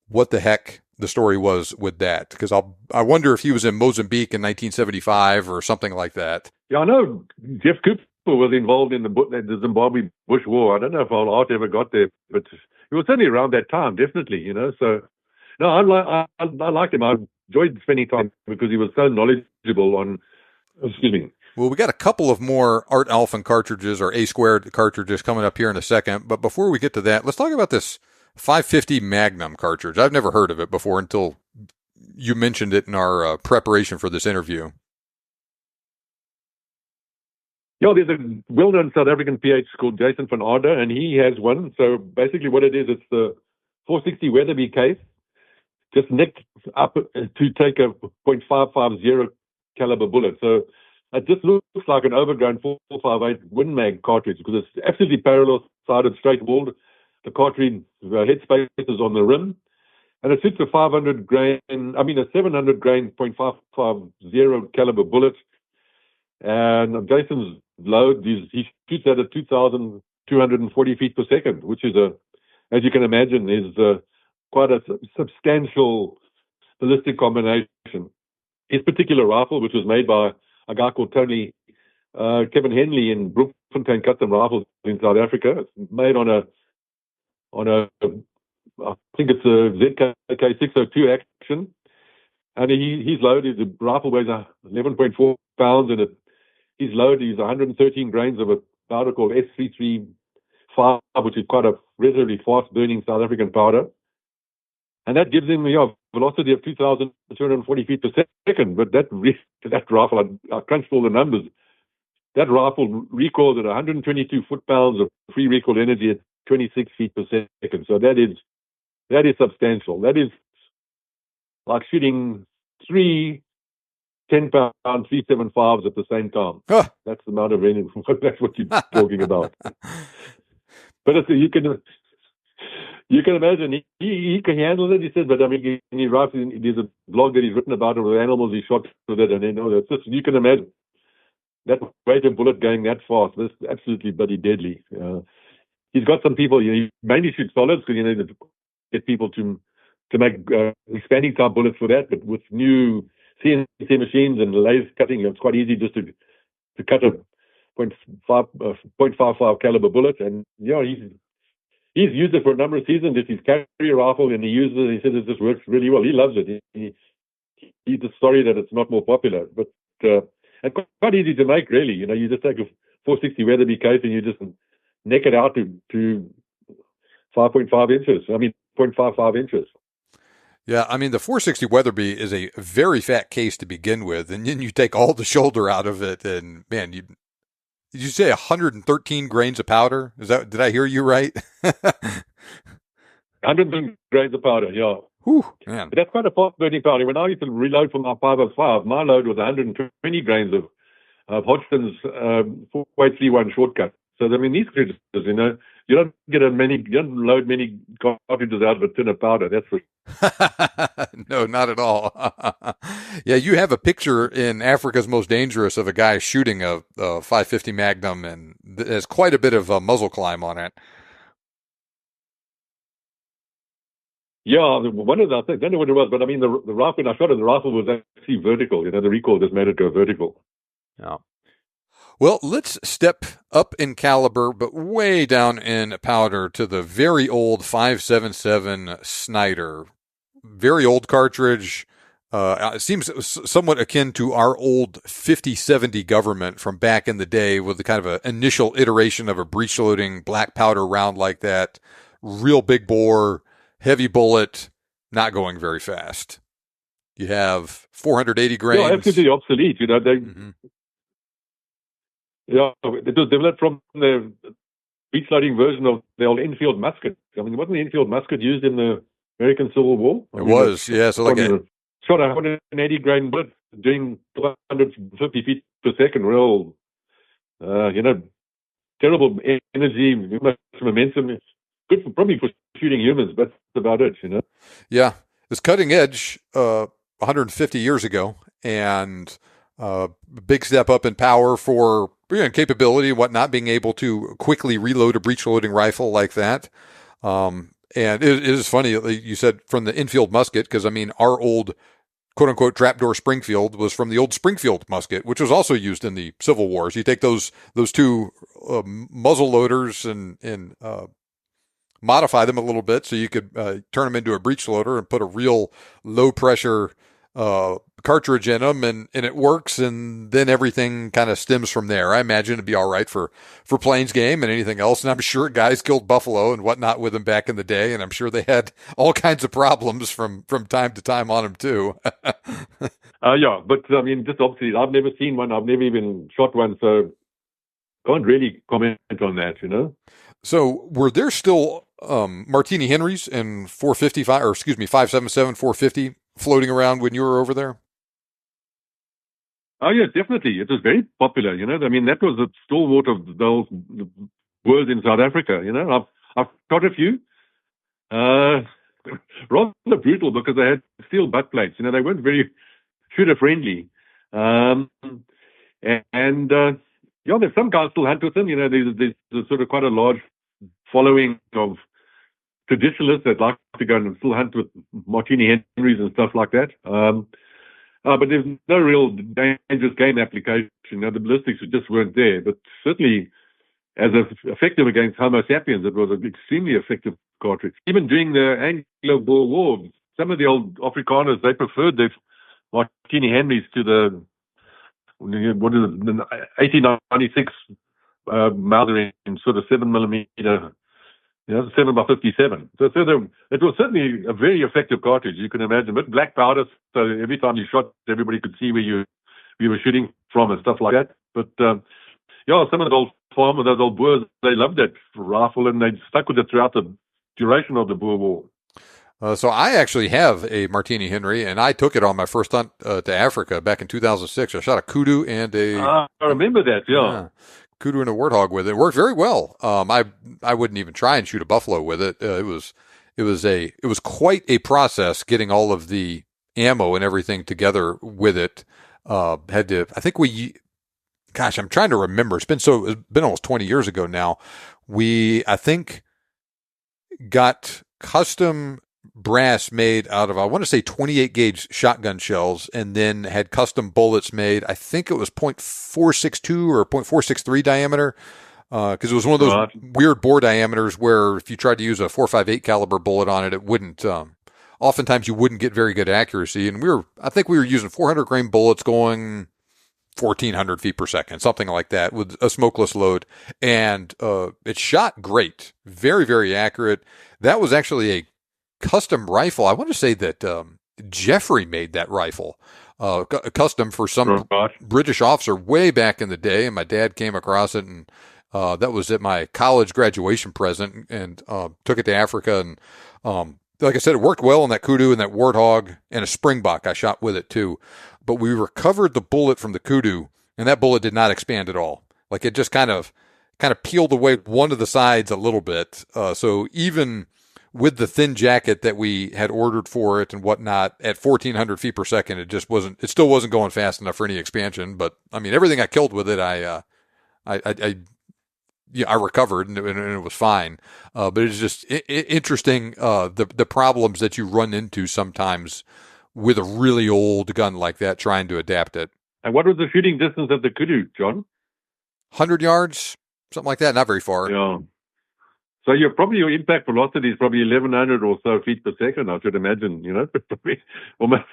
what the heck the story was with that, because I wonder if he was in Mozambique in 1975 or something like that. Yeah, I know Jeff Cooper was involved in the Zimbabwe Bush War. I don't know if Art ever got there, but he was certainly around that time, definitely, you know. So, no, I liked him. I enjoyed spending time because he was so knowledgeable on, excuse me. Well, we got a couple of more Art Alphen cartridges or A squared cartridges coming up here in a second. But before we get to that, let's talk about this 550 Magnum cartridge. I've never heard of it before until you mentioned it in our preparation for this interview. Yeah, there's a well-known South African PH called Jason van Aarde, and he has one. So basically what it is, it's the 460 Weatherby case, just nicked up to take a .550 caliber bullet. So it just looks like an overgrown 458 Win Mag cartridge because it's absolutely parallel-sided, straight-walled. The cartridge headspace is on the rim, and it shoots a 700 grain .550 caliber bullet. And Jason's load, he shoots at 2,240 feet per second, which is as you can imagine, is quite a substantial ballistic combination. His particular rifle, which was made by a guy called Kevin Henley in Brookfontein Custom Rifles in South Africa. It's made on a I think it's a ZKK 602 action. And his load is, the rifle weighs 11.4 pounds, and his load is 113 grains of a powder called S335, which is quite a relatively fast burning South African powder. And that gives him a velocity of 2,240 feet per second. But that rifle, I crunched all the numbers. That rifle recoils at 122 foot-pounds of free recoil energy at 26 feet per second. So that is substantial. That is like shooting three 10-pound 375s at the same time. Huh. That's the amount of energy. That's what you're talking about. But you can imagine he can handle it. He says, but I mean, he writes. There's a blog that he's written about it with animals he shot with it, and that's just, you can imagine that weight of bullet going that fast. That's absolutely bloody deadly. He's got some people. He mainly shoots solids because to get people to make expanding type bullets for that. But with new CNC machines and laser cutting, it's quite easy just to cut a .55 caliber bullet. And he's used it for a number of seasons. It's his carrier rifle, and he uses it. He says it just works really well. He loves it. He's sorry that it's not more popular, but it's quite easy to make, really. You just take a 460 Weatherby case and you just neck it out to 5.5 inches. I mean, 0.55 inches. Yeah, I mean, the 460 Weatherby is a very fat case to begin with, and then you take all the shoulder out of it, and man, did you say 113 grains of powder? Did I hear you right? 113 grains of powder, yeah. Whew, man. But that's quite a fast burning powder. When I used to reload from my 505, my load was 120 grains of Hodgson's 4831 shortcut. So, I mean, these cartridges, you don't load many cartridges out of a tin of powder, that's for sure. No, not at all. Yeah, you have a picture in Africa's Most Dangerous of a guy shooting a 550 Magnum, and there's quite a bit of muzzle climb on it. Yeah, one of the, I don't know what it was, but I mean, the rifle, when I shot it, the rifle was actually vertical. The recoil just made it go vertical. Yeah. Well, let's step up in caliber, but way down in powder to the very old 5.77 Snider. Very old cartridge. It seems somewhat akin to our old 5070 government from back in the day with the kind of an initial iteration of a breech loading black powder round like that. Real big bore, heavy bullet, not going very fast. You have 480 grains. Yeah, absolutely obsolete. You know, yeah, it was developed from the breech loading version of the old infield musket. I mean, wasn't the infield musket used in the American Civil War? It was, yeah. So like shot 180 grain bullet doing 250 feet per second. Real, terrible energy, much momentum. Good for, probably for shooting humans, but that's about it, you know. Yeah, it's cutting edge 150 years ago, and big step up in power for capability and whatnot, being able to quickly reload a breech loading rifle like that. And it is funny, you said from the infield musket, because I mean, our old quote unquote trapdoor Springfield was from the old Springfield musket, which was also used in the Civil Wars. You take those two muzzle loaders and modify them a little bit so you could turn them into a breech loader and put a real low pressure cartridge in them, and it works, and then everything kind of stems from there. I imagine it'd be all right for Plains game and anything else, and I'm sure guys killed buffalo and whatnot with them back in the day, and I'm sure they had all kinds of problems from time to time on them too. Yeah, but I mean, just obviously, I've never seen one. I've never even shot one, so can't really comment on that, you know. So were there still Martini-Henrys and 455, or excuse me, 5.77, 450 floating around when you were over there? Oh, yeah, definitely. It was very popular, you know. I mean, that was the stalwart of those world in South Africa, you know. I've shot a few. Rather brutal because they had steel butt plates, you know. They weren't very shooter-friendly. Yeah, there's some guys still hunt with them. You know, there's sort of quite a large following of traditionalists that like to go and still hunt with Martini-Henrys and stuff like that. But there's no real dangerous game application. You know, the ballistics just weren't there. But certainly, as effective against Homo sapiens, it was an extremely effective cartridge. Even during the Anglo-Boer War, some of the old Afrikaners, they preferred their Martini-Henrys to the 1896 Mauser in sort of 7mm, 7x57. So it was certainly a very effective cartridge, you can imagine. But black powder, so every time you shot, everybody could see where you were shooting from and stuff like that. But some of the old farmers, those old Boers, they loved that rifle and they stuck with it throughout the duration of the Boer War. So I actually have a Martini-Henry, and I took it on my first hunt to Africa back in 2006. I shot a kudu and I remember that, yeah. Kudu and a warthog with it. It worked very well. I wouldn't even try and shoot a buffalo with it. It was quite a process getting all of the ammo and everything together with it. I'm trying to remember. It's been almost 20 years ago now. I think got custom brass made out of, I want to say 28 gauge shotgun shells, and then had custom bullets made. I think it was .462 or .463 diameter, because it was one of those weird bore diameters where if you tried to use a .458 caliber bullet on it, it wouldn't. Oftentimes you wouldn't get very good accuracy, and I think we were using 400 grain bullets going 1,400 feet per second, something like that, with a smokeless load, and it shot great, very, very accurate. That was actually a custom rifle. I want to say that Jeffery made that rifle, custom for some British officer way back in the day, and my dad came across it, and that was at my college graduation present, and took it to Africa, and like I said, it worked well on that kudu and that warthog, and a springbok I shot with it too. But we recovered the bullet from the kudu, and that bullet did not expand at all. Like it just kind of peeled away one of the sides a little bit. So even with the thin jacket that we had ordered for it and whatnot, at 1,400 feet per second, it still wasn't going fast enough for any expansion. But I mean, everything I killed with it, I recovered, and it was fine. But it's just interesting, the problems that you run into sometimes with a really old gun like that, trying to adapt it. And what was the shooting distance of the kudu, John? 100 yards, something like that. Not very far. Yeah. So your impact velocity is probably 1,100 or so feet per second, I should imagine, probably almost,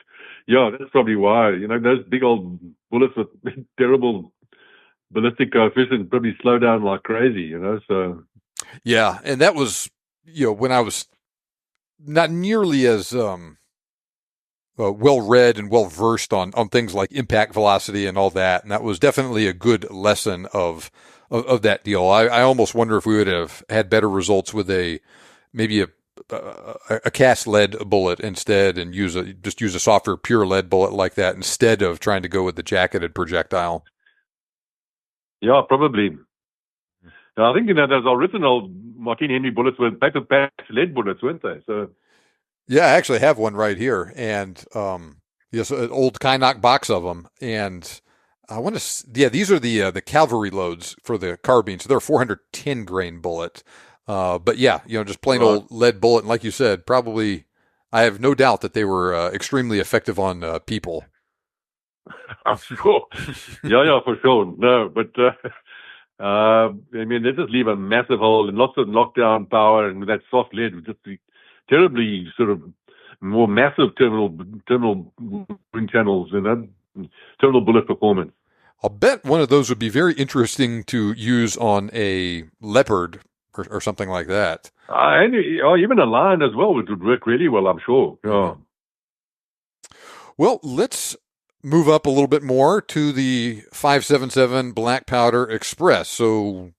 yeah, that's probably why, those big old bullets with terrible ballistic coefficient probably slow down like crazy, so. Yeah. And that was, when I was not nearly as, well read and well versed on things like impact velocity and all that. And that was definitely a good lesson of that deal. I almost wonder if we would have had better results with maybe a cast lead bullet instead, and use a softer pure lead bullet like that instead of trying to go with the jacketed projectile. Yeah, probably. I think, those original Martini-Henry bullets were paper patch lead bullets, weren't they? So. Yeah, I actually have one right here, and yes, an old Kynoch box of them, and I want to. Yeah, these are the cavalry loads for the carbine, so they're a 410 grain bullet. But yeah, just plain old lead bullet, and like you said, probably I have no doubt that they were extremely effective on people. I'm sure. Yeah, for sure. No, but they just leave a massive hole and lots of knockdown power, and that soft lead would just be terribly sort of more massive terminal wind channels and terminal bullet performance. I'll bet one of those would be very interesting to use on a leopard or something like that. And even a lion as well would work really well, I'm sure. Yeah. Well, let's move up a little bit more to the 5.77 Black Powder Express. So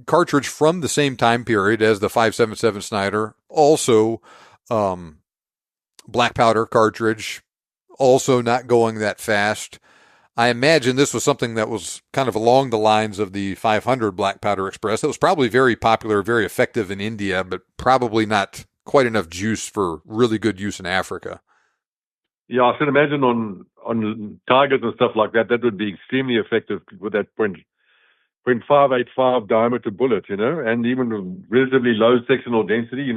cartridge from the same time period as the 5.77 Snider. Also, black powder cartridge. Also not going that fast. I imagine this was something that was kind of along the lines of the 500 Black Powder Express. That was probably very popular, very effective in India, but probably not quite enough juice for really good use in Africa. Yeah, I should imagine on targets and stuff like that, that would be extremely effective with that 0.585 diameter bullet, and even with relatively low sectional density.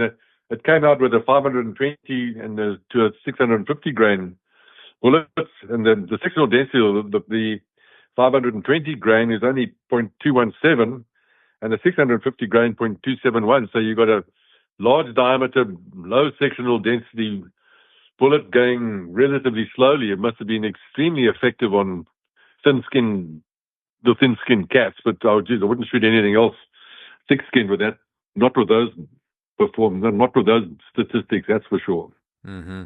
It came out with a 520 and to a 650 grain bullets, and the sectional density of the 520 grain is only 0.217, and the 650 grain 0.271. So you've got a large diameter, low sectional density bullet going relatively slowly. It must have been extremely effective on the thin skin cats, but I wouldn't shoot anything else thick skin with that. Not with those not with those statistics, that's for sure. Mm-hmm.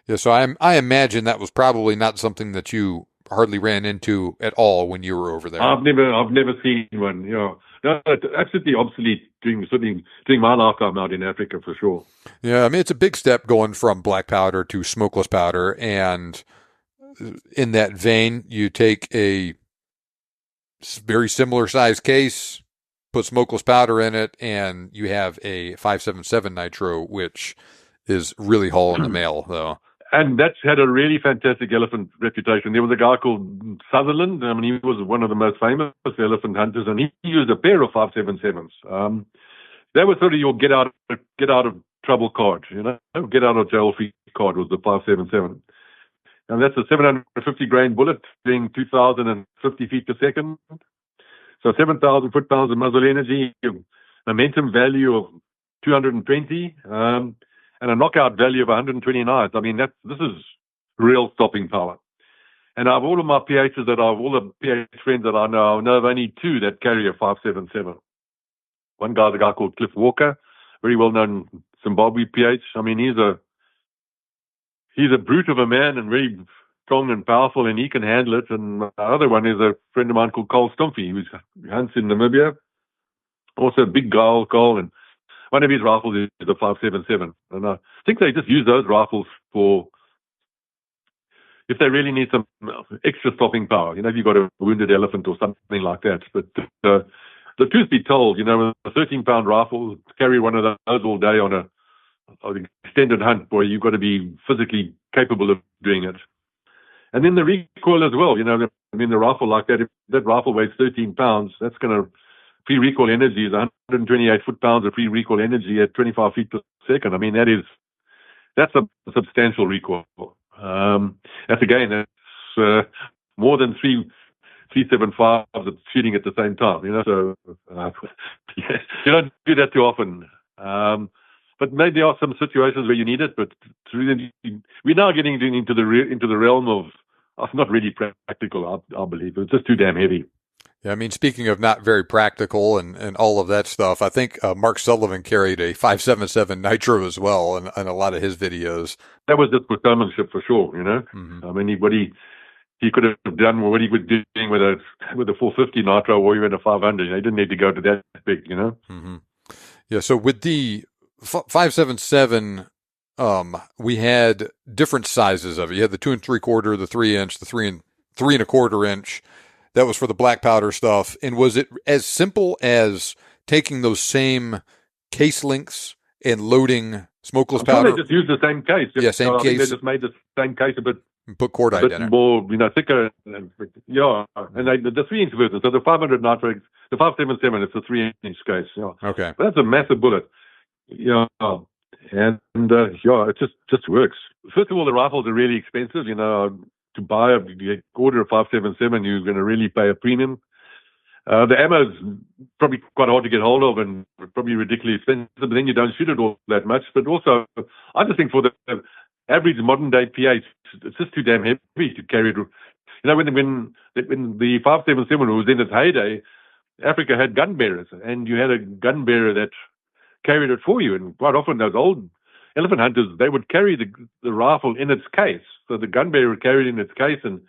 Yeah, so I imagine that was probably not something that you hardly ran into at all when you were over there. I've never seen one. No, it's absolutely obsolete during my lifetime out in Africa for sure. Yeah, I mean it's a big step going from black powder to smokeless powder, and in that vein, you take a very similar size case, put smokeless powder in it, and you have a 5.77 nitro, which is really hauling the mail, though. And that's had a really fantastic elephant reputation. There was a guy called Sutherland. I mean, he was one of the most famous elephant hunters, and he used a pair of 5.77s. That was sort of your get out of trouble card, get out of jail free card was the 5.77. And that's a 750 grain bullet being 2,050 feet per second. So 7,000 foot-pounds of muzzle energy, momentum value of 220, and a knockout value of 129. I mean, this is real stopping power. And of all of my PHs all the PH friends that I know of only two that carry a 5.77. One guy's a guy called Cliff Walker, very well-known Zimbabwe PH. I mean, he's a brute of a man and very strong and powerful, and he can handle it. And the other one is a friend of mine called Cole Stumpy, who hunts in Namibia. Also a big guy, Cole, and one of his rifles is a 5.77. And I think they just use those rifles for if they really need some extra stopping power. If you've got a wounded elephant or something like that. But the truth be told, with a 13-pound rifle, carry one of those all day on an extended hunt, boy, you've got to be physically capable of doing it. And then the recoil as well. The rifle like that, if that rifle weighs 13 pounds, that's going to free recoil energy is 128 foot-pounds of free recoil energy at 25 feet per second. I mean, that's a substantial recoil. That's more than three 375s shooting at the same time, you know. So yeah, you don't do that too often. But maybe there are some situations where you need it. But we're now getting into the realm of not really practical. I believe it's just too damn heavy. Yeah, I mean, speaking of not very practical and all of that stuff, I think Mark Sullivan carried a 5.77 Nitro as well in a lot of his videos. That was just for showmanship for sure, you know. Mm-hmm. I mean, he could have done what he was doing with a 450 Nitro or even a 500. He didn't need to go to that big, you know. Mm-hmm. Yeah, so with the 5.77, we had different sizes of it. You had the 2 3/4, the 3 inch, the 3 1/4 inch. That was for the black powder stuff. And was it as simple as taking those same case lengths and loading smokeless powder? They just used the same case. Yeah, same case. They just made the same case a bit. Put cordite in it. More, you know, thicker. Yeah, and the 3 inch version. So the 500 Nitro, the 5.77, it's a 3 inch case. Yeah. Okay. But that's a massive bullet. Yeah. And yeah, it just works. First of all, the rifles are really expensive. You know, to buy a quarter of 5.77, you're going to really pay a premium. The ammo is probably quite hard to get hold of and probably ridiculously expensive, but then you don't shoot it all that much. But also, I just think for the average modern day PH, it's just too damn heavy to carry it. You know, when the 5.77 was in its heyday, Africa had gun bearers, and you had a gun bearer that carried it for you. And quite often, those old elephant hunters, they would carry the rifle in its case. So the gun bearer would carry it in its case, and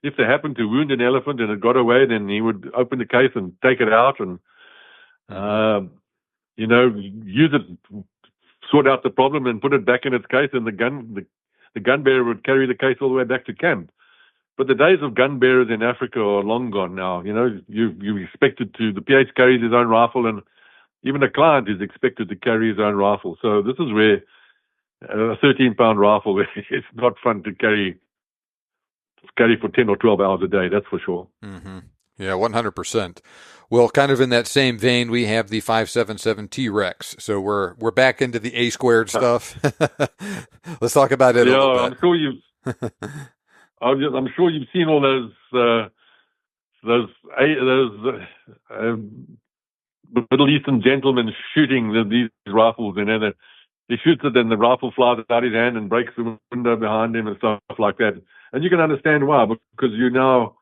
if they happened to wound an elephant and it got away, then he would open the case and take it out and, you know, use it, sort out the problem and put it back in its case, and the gun bearer would carry the case all the way back to camp. But the days of gun bearers in Africa are long gone now. You know, you expected to, the PH carries his own rifle, and even a client is expected to carry his own rifle. So this is where a 13-pound rifle is not fun to carry for 10 or 12 hours a day, that's for sure. Mm-hmm. Yeah, 100%. Well, kind of in that same vein, we have the 5.77 T-Rex. So we're back into the A squared stuff. Let's talk about it a little bit. I'm sure you've seen all those Middle Eastern gentlemen shooting these rifles, and then he shoots it, and the rifle flies out his hand and breaks the window behind him and stuff like that. And you can understand why, because you're now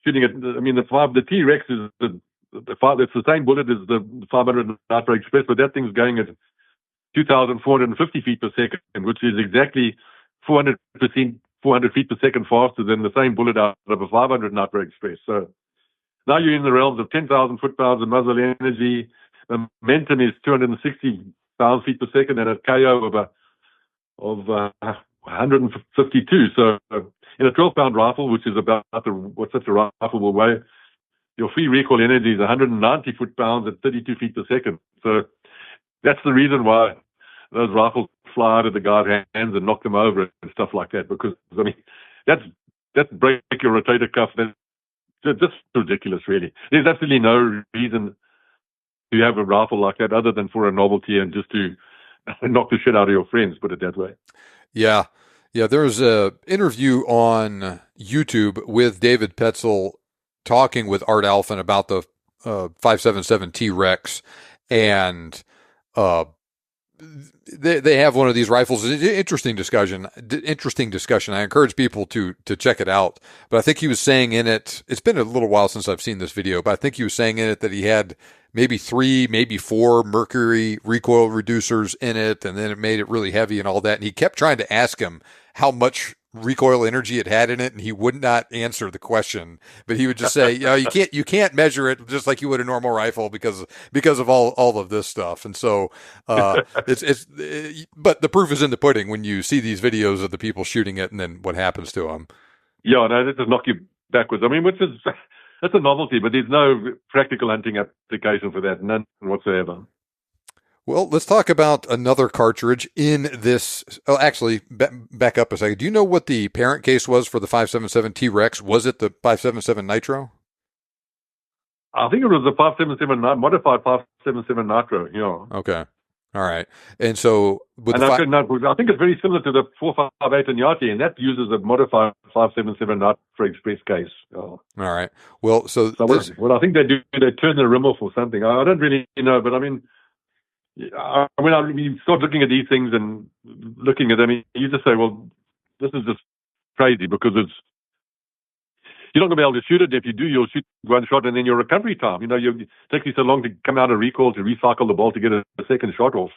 shooting at. I mean, the T-Rex is it's the same bullet as the 500 Nitro Express, but that thing's going at 2,450 feet per second, which is exactly 400 feet per second faster than the same bullet out of a 500 Nitro Express. So now you're in the realms of 10,000 foot-pounds of muzzle energy. Momentum is 260,000 feet per second, and a KO of 152. So in a 12-pound rifle, which is about what such a rifle will weigh, your free recoil energy is 190 foot-pounds at 32 feet per second. So that's the reason why those rifles fly out of the guy's hands and knock them over and stuff like that. Because I mean, that's break your rotator cuff. That's just ridiculous, really. There's absolutely no reason to have a rifle like that other than for a novelty and just to knock the shit out of your friends, put it that way. Yeah. Yeah, there's a interview on YouTube with David Petzel talking with Art Alphen about the 5.77 T-Rex, and they have one of these rifles. Interesting discussion. I encourage people to check it out. But I think he was saying in it, it's been a little while since I've seen this video, but I think he was saying in it that he had maybe 3, maybe 4 mercury recoil reducers in it, and then it made it really heavy and all that. And he kept trying to ask him how much recoil energy it had in it, and he would not answer the question, but he would just say, you can't measure it just like you would a normal rifle because of all of this stuff. And so but the proof is in the pudding when you see these videos of the people shooting it and then what happens to them. Yeah, no, that does knock you backwards. I mean, that's a novelty, but there's no practical hunting application for that, none whatsoever. Well, let's talk about another cartridge in this. Oh, actually, back up a second. Do you know what the parent case was for the 5.77 T-Rex? Was it the 5.77 Nitro? I think it was the 5.77 modified 5.77 Nitro. Yeah. Okay. All right. And so with And the I think it's very similar to the 458 Nyati, and that uses a modified 577 Nitro Express case. all right. Well, so So this, I think they turn the rim off or something. I don't really know, but I mean, when you start looking at these things and looking at them, you just say, well, this is just crazy because you're not going to be able to shoot it. If you do, you'll shoot one shot, and then your recovery time, it takes you so long to come out of recall to recycle the ball to get a second shot off.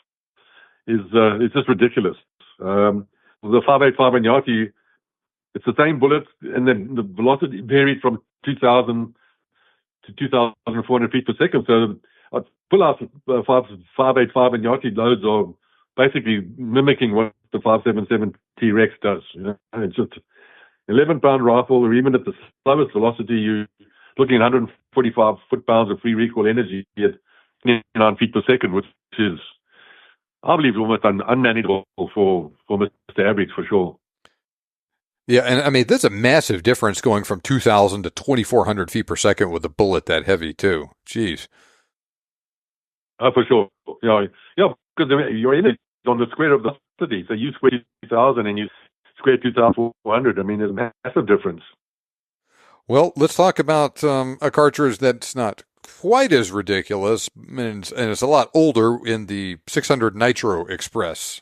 It's just ridiculous. The 585 and Nyati, it's the same bullet, and then the velocity varied from 2,000 to 2,400 feet per second. So I'd pull out 585 and Nyati loads are basically mimicking what the 577 T-Rex does. And it's just 11-pound rifle, or even at the slowest velocity, you're looking at 145 foot-pounds of free recoil energy at 9 feet per second, which is, I believe, almost unmanageable for Mr. Average, for sure. Yeah, and I mean, there's a massive difference going from 2,000 to 2,400 feet per second with a bullet that heavy, too. Jeez. For sure. Because your energy is on the square of the velocity. So you square 2,000 and you square 2,400. I mean, there's a massive difference. Well, let's talk about a cartridge that's not quite as ridiculous, and it's a lot older in the 600 Nitro Express.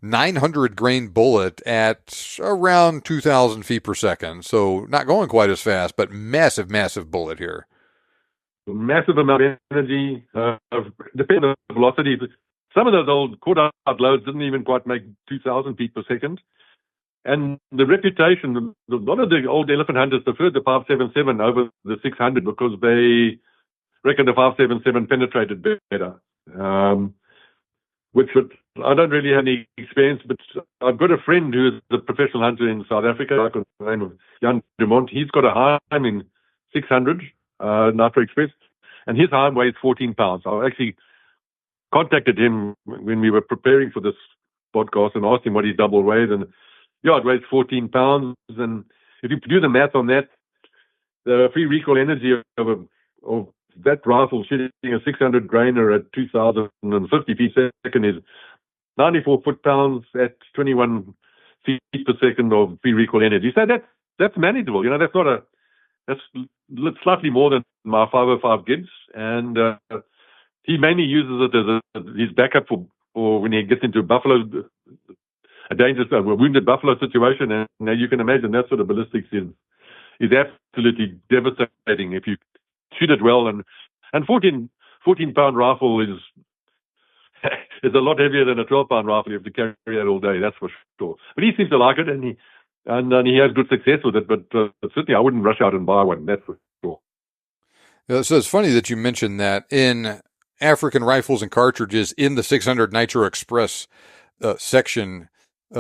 900 grain bullet at around 2,000 feet per second. So not going quite as fast, but massive, massive bullet here. Massive amount of energy, depending on the velocity. Some of those old caught-out loads didn't even quite make 2,000 feet per second. And the reputation, a lot of the old elephant hunters preferred the 577 over the 600 because they reckon the 577 penetrated better. Which I don't really have any experience, but I've got a friend who is a professional hunter in South Africa, by the name of Jan Dumont. He's got a Heim in 600 Nitro Express, and his Heim weighs 14 pounds. I actually contacted him when we were preparing for this podcast and asked him what his double weighs, and it weighs 14 pounds. And if you do the math on that, the free recoil energy of that rifle shooting a 600 grainer at 2,050 feet per second is 94 foot-pounds at 21 feet per second of free recoil energy. So that's manageable. That's slightly more than my 505 Gibbs, and he mainly uses it as his backup for when he gets into a dangerous, wounded buffalo situation. And now you can imagine that sort of ballistics is absolutely devastating if you shoot it well. And 14-pound rifle is a lot heavier than a 12-pound rifle. You have to carry that all day, that's for sure. But he seems to like it, and he has good success with it. But certainly I wouldn't rush out and buy one, that's for sure. So it's funny that you mentioned that. In African rifles and cartridges in the 600 Nitro Express section,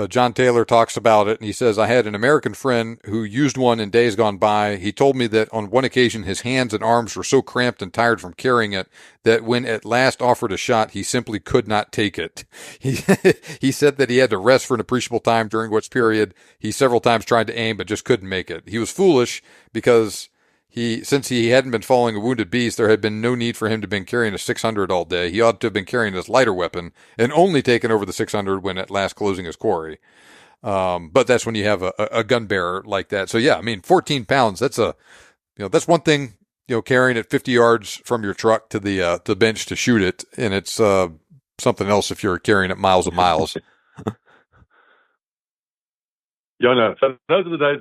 John Taylor talks about it, and he says, I had an American friend who used one in days gone by. He told me that on one occasion his hands and arms were so cramped and tired from carrying it that when at last offered a shot, he simply could not take it. He said that he had to rest for an appreciable time, during which period he several times tried to aim but just couldn't make it. He was foolish because since he hadn't been following a wounded beast, there had been no need for him to have been carrying a 600 all day. He ought to have been carrying his lighter weapon and only taken over the 600 when at last closing his quarry. But that's when you have a gun bearer like that. So yeah, I mean, 14 pounds, that's that's one thing, carrying it 50 yards from your truck to the bench to shoot it. And it's, something else if you're carrying it miles and miles. Yeah, no. So those are the days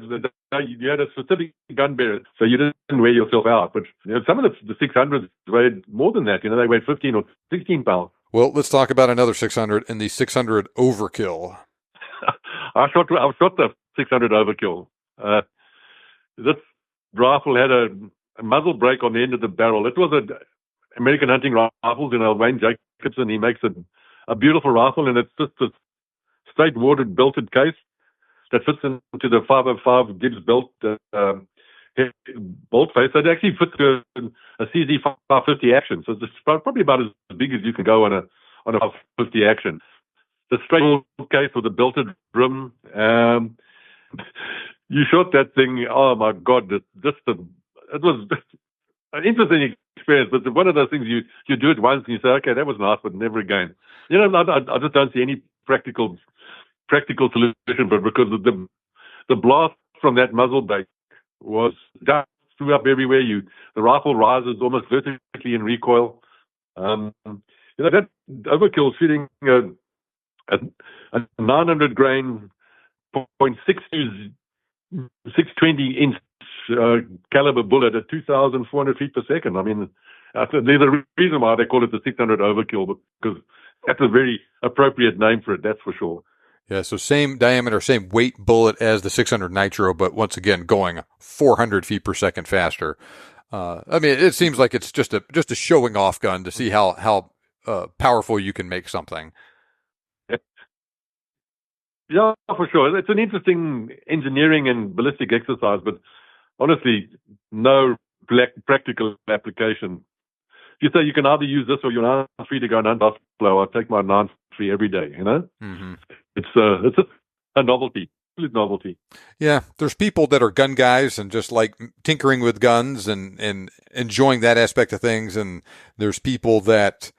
that you had a specific gun bearer, so you didn't wear yourself out. But some of the 600s weighed more than that. They weighed 15 or 16 pounds. Well, let's talk about another 600 in the 600 Overkill. I shot the 600 Overkill. This rifle had a muzzle brake on the end of the barrel. It was an American hunting rifles, Wayne Jacobson. He makes a beautiful rifle, and it's just a straight watered belted case that fits into the 505 Gibbs belt bolt face. So it actually fits to a CZ 550 action. So it's probably about as big as you can go on a 550 action. The straight case with a belted rim. You shot that thing. Oh my God! It was an interesting experience, but one of those things you do it once and you say, okay, that was nice, but never again. You know, I just don't see any practical solution, but because the blast from that muzzle brake was down, threw up everywhere. The rifle rises almost vertically in recoil. You know, that Overkill shooting a 900 grain 620 inch caliber bullet at 2,400 feet per second. I mean, there's a reason why they call it the 600 Overkill, because that's a very appropriate name for it, that's for sure. Yeah, so same diameter, same weight bullet as the 600 Nitro, but once again going 400 feet per second faster. I mean, it seems like it's just a showing off gun to see how powerful you can make something. Yeah, for sure. It's an interesting engineering and ballistic exercise, but honestly, no practical application. You say you can either use this or your 9.3 to go and hunt buffalo. I take my 9.3 every day, you know? Mm-hmm. It's a novelty. It's novelty. Yeah, there's people that are gun guys and just like tinkering with guns and enjoying that aspect of things, and there's people that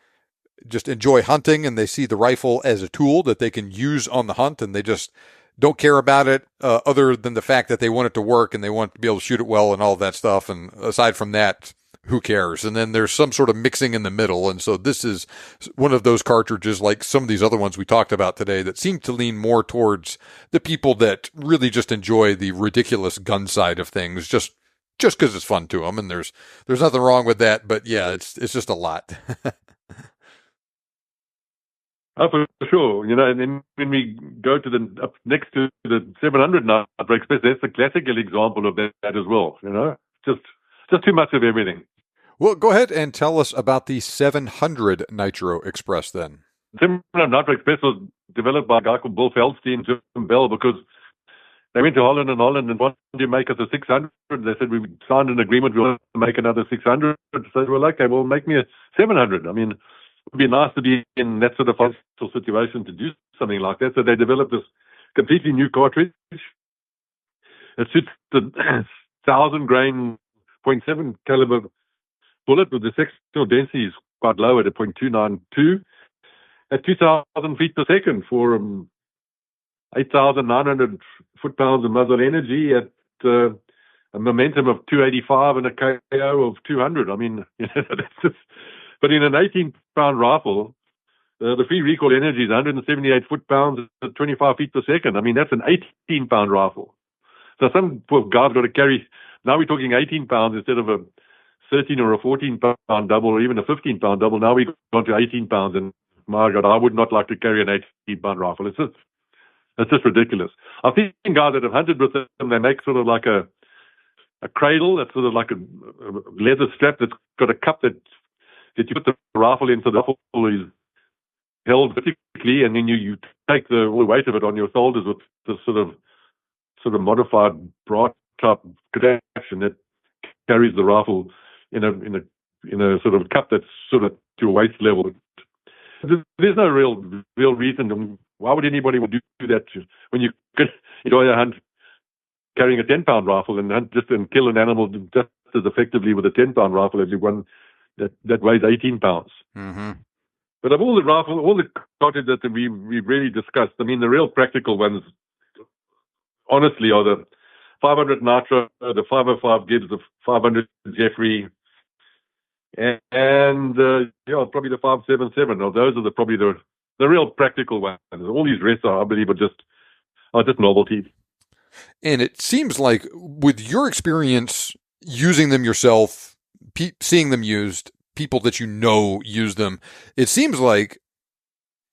just enjoy hunting and they see the rifle as a tool that they can use on the hunt, and they just don't care about it other than the fact that they want it to work and they want to be able to shoot it well and all of that stuff. And aside from that, who cares? And then there's some sort of mixing in the middle. And so this is one of those cartridges, like some of these other ones we talked about today, that seem to lean more towards the people that really just enjoy the ridiculous gun side of things, just because it's fun to them. And there's nothing wrong with that. But yeah, it's just a lot. Oh, for sure. You know, and then when we go to up next to the 700 Nitro Express, that's a classical example of that as well. You know, just too much of everything. Well, go ahead and tell us about the 700 Nitro Express then. The 700 Nitro Express was developed by a guy called Bill Feldstein and Jim Bell, because they went to Holland and wanted to make us a 600. They said, we signed an agreement, we want to make another 600. So well, okay, well, make me a 700. I mean, it would be nice to be in that sort of financial situation to do something like that. So they developed this completely new cartridge. It suits the 1,000 grain 0.7 caliber bullet, with the sectional density is quite low at a 0.292 at 2,000 feet per second for 8,900 foot-pounds of muzzle energy at a momentum of 285 and a KO of 200. I mean, you know, that's just. But in an 18-pound rifle, the free recoil energy is 178 foot-pounds at 25 feet per second. I mean, that's an 18-pound rifle. So some poor guy's got to carry. Now we're talking 18 pounds instead of a 13 or a 14-pound double, or even a 15-pound double. Now we've gone to 18 pounds, and my God, I would not like to carry an 18-pound rifle. It's just ridiculous. I've seen guys that have hunted with them. They make sort of like a cradle that's sort of like a leather strap that's got a cup that you put the rifle in, so the rifle is held vertically, and then you take the weight of it on your shoulders with this sort of modified brass type contraption that carries the rifle in a sort of cup that's sort of to your waist level. There's no real reason. Why would anybody want to do that when you could enjoy a hunt carrying a 10-pound rifle and hunt and kill an animal just as effectively with a 10-pound rifle as you one that weighs 18 pounds. Mm-hmm. But of all the cartridges that we really discussed, I mean, the real practical ones, honestly, are the 500 Nitro, the 505 Gibbs, the 500 Jeffery, and probably the 577. Those are probably the real practical ones. All these rest are, I believe, are just novelties. And it seems like, with your experience using them yourself, seeing them used, people that you know use them, it seems like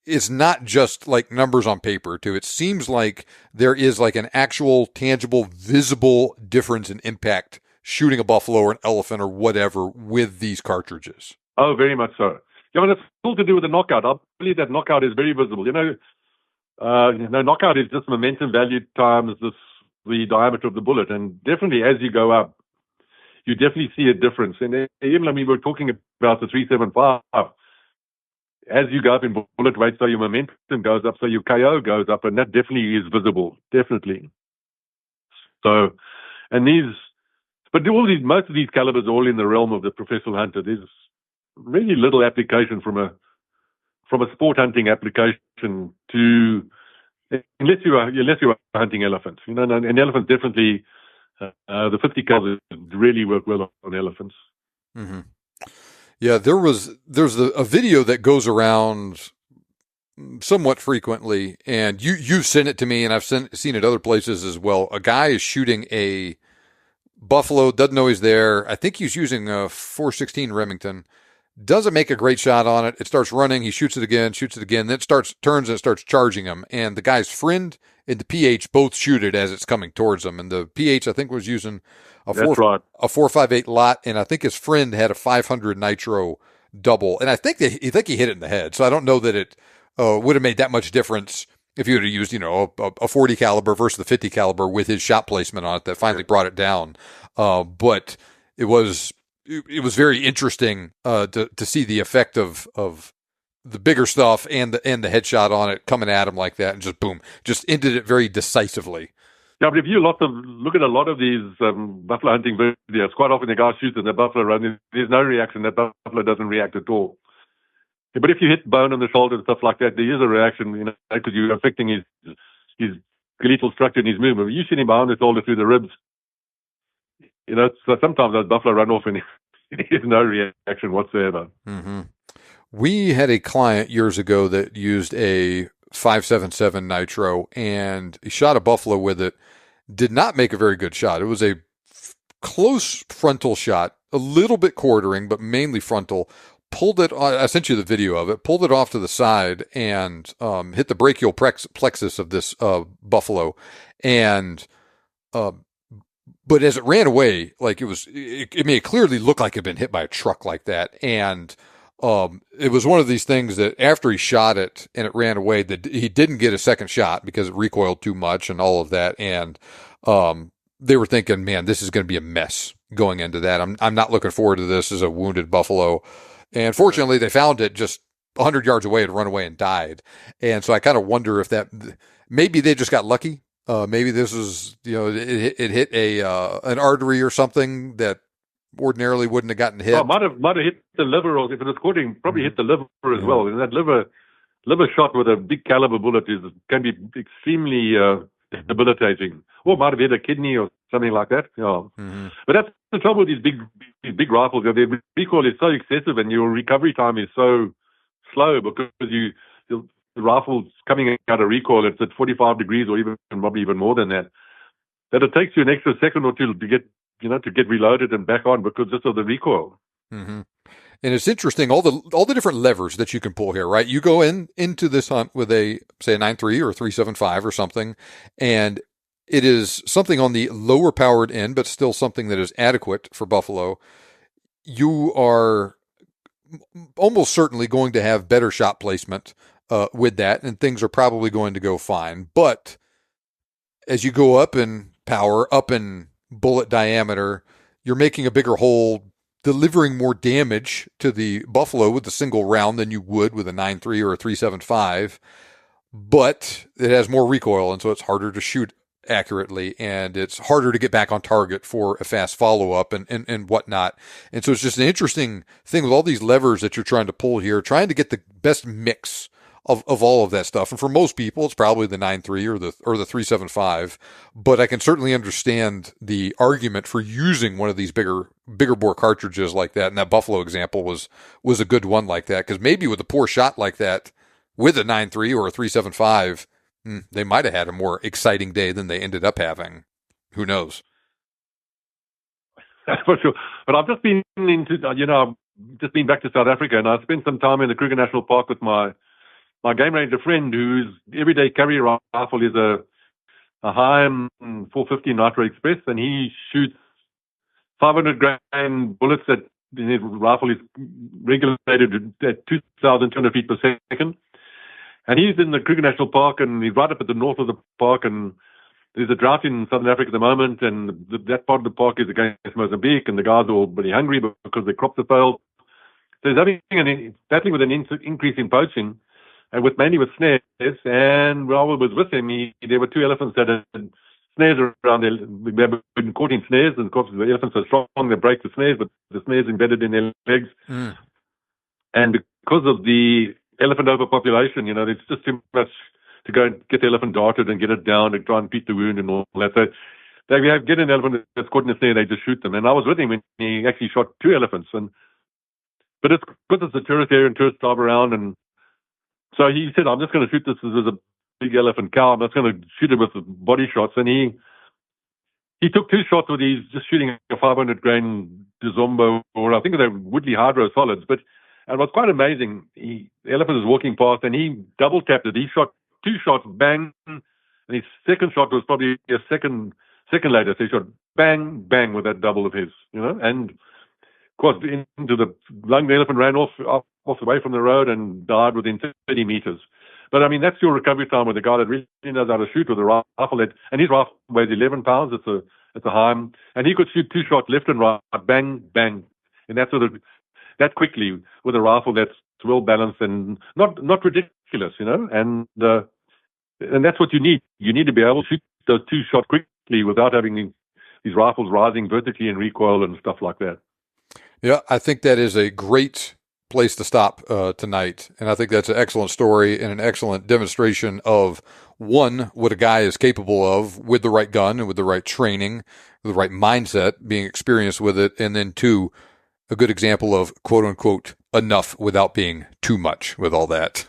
it's not just like numbers on paper too. It seems like there is like an actual, tangible, visible difference in impact shooting a buffalo or an elephant or whatever with these cartridges. Oh, very much so. Yeah, and it's all to do with the knockout. I believe that knockout is very visible. Knockout is just momentum value times the diameter of the bullet, and definitely as you go up, you definitely see a difference. And even, we were talking about the 375. As you go up in bullet weight, so your momentum goes up, so your KO goes up, and that definitely is visible, definitely. So, and these But most of these calibers are all in the realm of the professional hunter. There's really little application from a sport hunting application to unless you are hunting elephants. And elephants definitely the 50 calibers really work well on elephants. Mm-hmm. Yeah, there's a video that goes around somewhat frequently, and you've sent it to me, and I've seen it other places as well. A guy is shooting a buffalo, doesn't know he's there. I think he's using a 416 Remington. Doesn't make a great shot on it. It starts running. He shoots it again. Then it turns and it starts charging him. And the guy's friend and the PH both shoot it as it's coming towards him. And the PH, I think, was using a 4.58 lot, and I think his friend had a 500 Nitro double. And I think he hit it in the head. So I don't know that it would have made that much difference if you would have used, a 40 caliber versus the 50 caliber with his shot placement on it that finally brought it down. But it was very interesting to see the effect of the bigger stuff and the headshot on it coming at him like that, and just boom, just ended it very decisively. Yeah, but if you look at a lot of these buffalo hunting videos, quite often the guy shoots and the buffalo runs. There's no reaction. That buffalo doesn't react at all. But if you hit bone on the shoulder and stuff like that, there is a reaction, because you're affecting his skeletal structure and his movement. You shoot him behind the shoulder through the ribs, so sometimes those buffalo run off and there's no reaction whatsoever. Mm-hmm. We had a client years ago that used a 5.77 Nitro, and he shot a buffalo with it. Did not make a very good shot. It was a close frontal shot, a little bit quartering, but mainly frontal. Pulled it, I sent you the video of it, pulled it off to the side and hit the brachial plexus of this buffalo. And but as it ran away, like it clearly looked like it had been hit by a truck like that. And it was one of these things that after he shot it and it ran away, that he didn't get a second shot because it recoiled too much and all of that. And they were thinking, man, this is going to be a mess going into that. I'm not looking forward to this as a wounded buffalo. And fortunately, they found it just 100 yards away. It run away and died. And so I kind of wonder if maybe they just got lucky. Maybe this is, it hit an artery or something that ordinarily wouldn't have gotten hit. Oh, might have hit the liver, or if it was quartering, probably hit the liver as well. And that liver shot with a big caliber bullet can be extremely debilitating. Or might have hit a kidney or something like that. Yeah. Mm-hmm. But that's the trouble with these big rifles. Their recoil is so excessive and your recovery time is so slow because the rifle's coming out of recoil. It's at 45 degrees or probably even more than that. That it takes you an extra second or two to get reloaded and back on because just of the recoil. Mm-hmm. And it's interesting, all the different levers that you can pull here, right? You go into this hunt with a 9.3 or a 3.75 or something, and it is something on the lower powered end, but still something that is adequate for buffalo. You are almost certainly going to have better shot placement with that, and things are probably going to go fine. But as you go up in power, up in bullet diameter, you're making a bigger hole, delivering more damage to the buffalo with a single round than you would with a 9.3 or a 3.75, but it has more recoil, and so it's harder to shoot accurately, and it's harder to get back on target for a fast follow-up and whatnot. And so it's just an interesting thing with all these levers that you're trying to pull here, trying to get the best mix of all of that stuff. And for most people, it's probably the 9.3 or the 3.75, but I can certainly understand the argument for using one of these bigger bore cartridges like that. And that buffalo example was a good one like that, because maybe with a poor shot like that with a 9.3 or a 3.75, they might have had a more exciting day than they ended up having. Who knows? For sure. But I've just been just been back to South Africa, and I spent some time in the Kruger National Park with my game ranger friend, whose everyday carry rifle is a Heim 450 Nitro Express, and he shoots 500 grain bullets that his rifle is regulated at 2,200 feet per second. And he's in the Kruger National Park, and he's right up at the north of the park, and there's a drought in Southern Africa at the moment, and that part of the park is against Mozambique, and the guys are all pretty hungry because their crops have failed. So he's battling with an increase in poaching, and mainly with snares. And while I was with him, there were two elephants that had snares around there. They've been caught in snares, and of course the elephants are strong, they break the snares, but the snares embedded in their legs. And because of the elephant overpopulation, it's just too much to go and get the elephant darted and get it down and try and beat the wound and all that. So they get an elephant that's caught in a snare, they just shoot them. And I was with him when he actually shot 2 elephants. But it's because it's a tourist area and tourists drive around, and so he said, I'm just going to shoot this as a big elephant cow. I'm just going to shoot it with body shots. And he took 2 shots with these, just shooting a 500 grain Dizombo, or I think they're Woodley Hydro solids. But it was quite amazing. The elephant was walking past, and he double tapped it. He shot 2 shots, bang, and his second shot was probably a second later. So he shot bang, bang with that double of his, and of course into the lung. The elephant ran off away from the road and died within 30 meters. But I mean, that's your recovery time with a guy that really knows how to shoot with a rifle. And his rifle weighs 11 pounds. It's a Heim, and he could shoot 2 shots left and right, bang, bang, and that that quickly with a rifle that's well balanced and not ridiculous, and that's what you need. You need to be able to shoot those 2 shots quickly without having these rifles rising vertically in recoil and stuff like that. Yeah, I think that is a great place to stop tonight. And I think that's an excellent story and an excellent demonstration of, one, what a guy is capable of with the right gun and with the right training, with the right mindset, being experienced with it. And then 2, a good example of quote unquote enough without being too much with all that.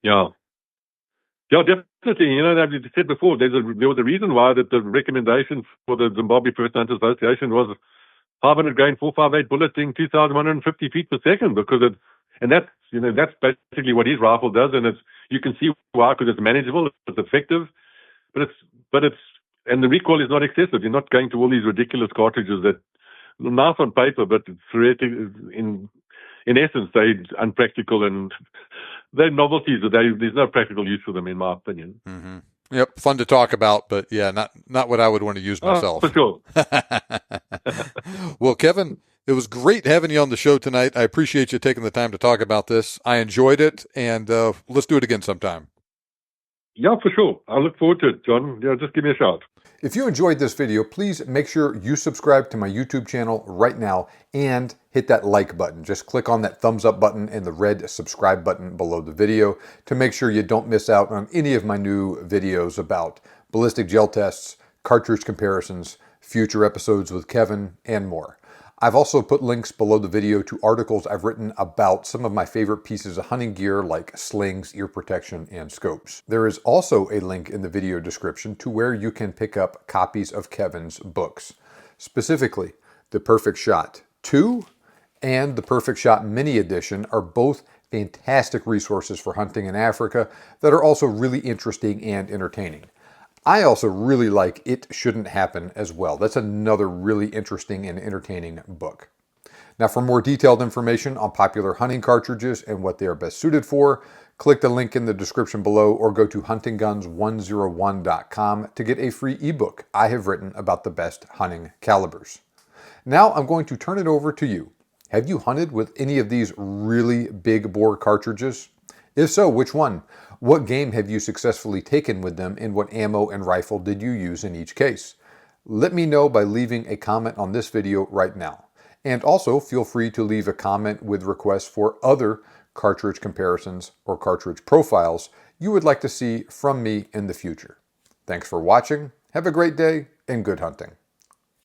Yeah. Yeah, definitely. As you said before, there was a reason why that the recommendation for the Zimbabwe First Hunters Association was 500 grain 458 bullet doing 2,150 feet per second, because that's basically what his rifle does, and you can see why, because it's manageable, it's effective, and the recoil is not excessive. You're not going to all these ridiculous cartridges that nice on paper, but in essence they're unpractical, and they're novelties. There's no practical use for them, in my opinion. Mm-hmm. Yep, fun to talk about, but yeah, not what I would want to use myself. For sure. Well, Kevin, it was great having you on the show tonight. I appreciate you taking the time to talk about this. I enjoyed it, and let's do it again sometime. Yeah, for sure. I look forward to it, John. Yeah, just give me a shout. If you enjoyed this video, please make sure you subscribe to my YouTube channel right now and hit that like button. Just click on that thumbs up button and the red subscribe button below the video to make sure you don't miss out on any of my new videos about ballistic gel tests, cartridge comparisons, future episodes with Kevin, and more. I've also put links below the video to articles I've written about some of my favorite pieces of hunting gear like slings, ear protection, and scopes. There is also a link in the video description to where you can pick up copies of Kevin's books. Specifically, The Perfect Shot 2 and The Perfect Shot Mini Edition are both fantastic resources for hunting in Africa that are also really interesting and entertaining. I also really like It Shouldn't Happen as well. That's another really interesting and entertaining book. Now, for more detailed information on popular hunting cartridges and what they are best suited for, click the link in the description below or go to huntingguns101.com to get a free ebook I have written about the best hunting calibers. Now I'm going to turn it over to you. Have you hunted with any of these really big bore cartridges? If so, which one? What game have you successfully taken with them, and what ammo and rifle did you use in each case? Let me know by leaving a comment on this video right now. And also feel free to leave a comment with requests for other cartridge comparisons or cartridge profiles you would like to see from me in the future. Thanks for watching, have a great day, and good hunting.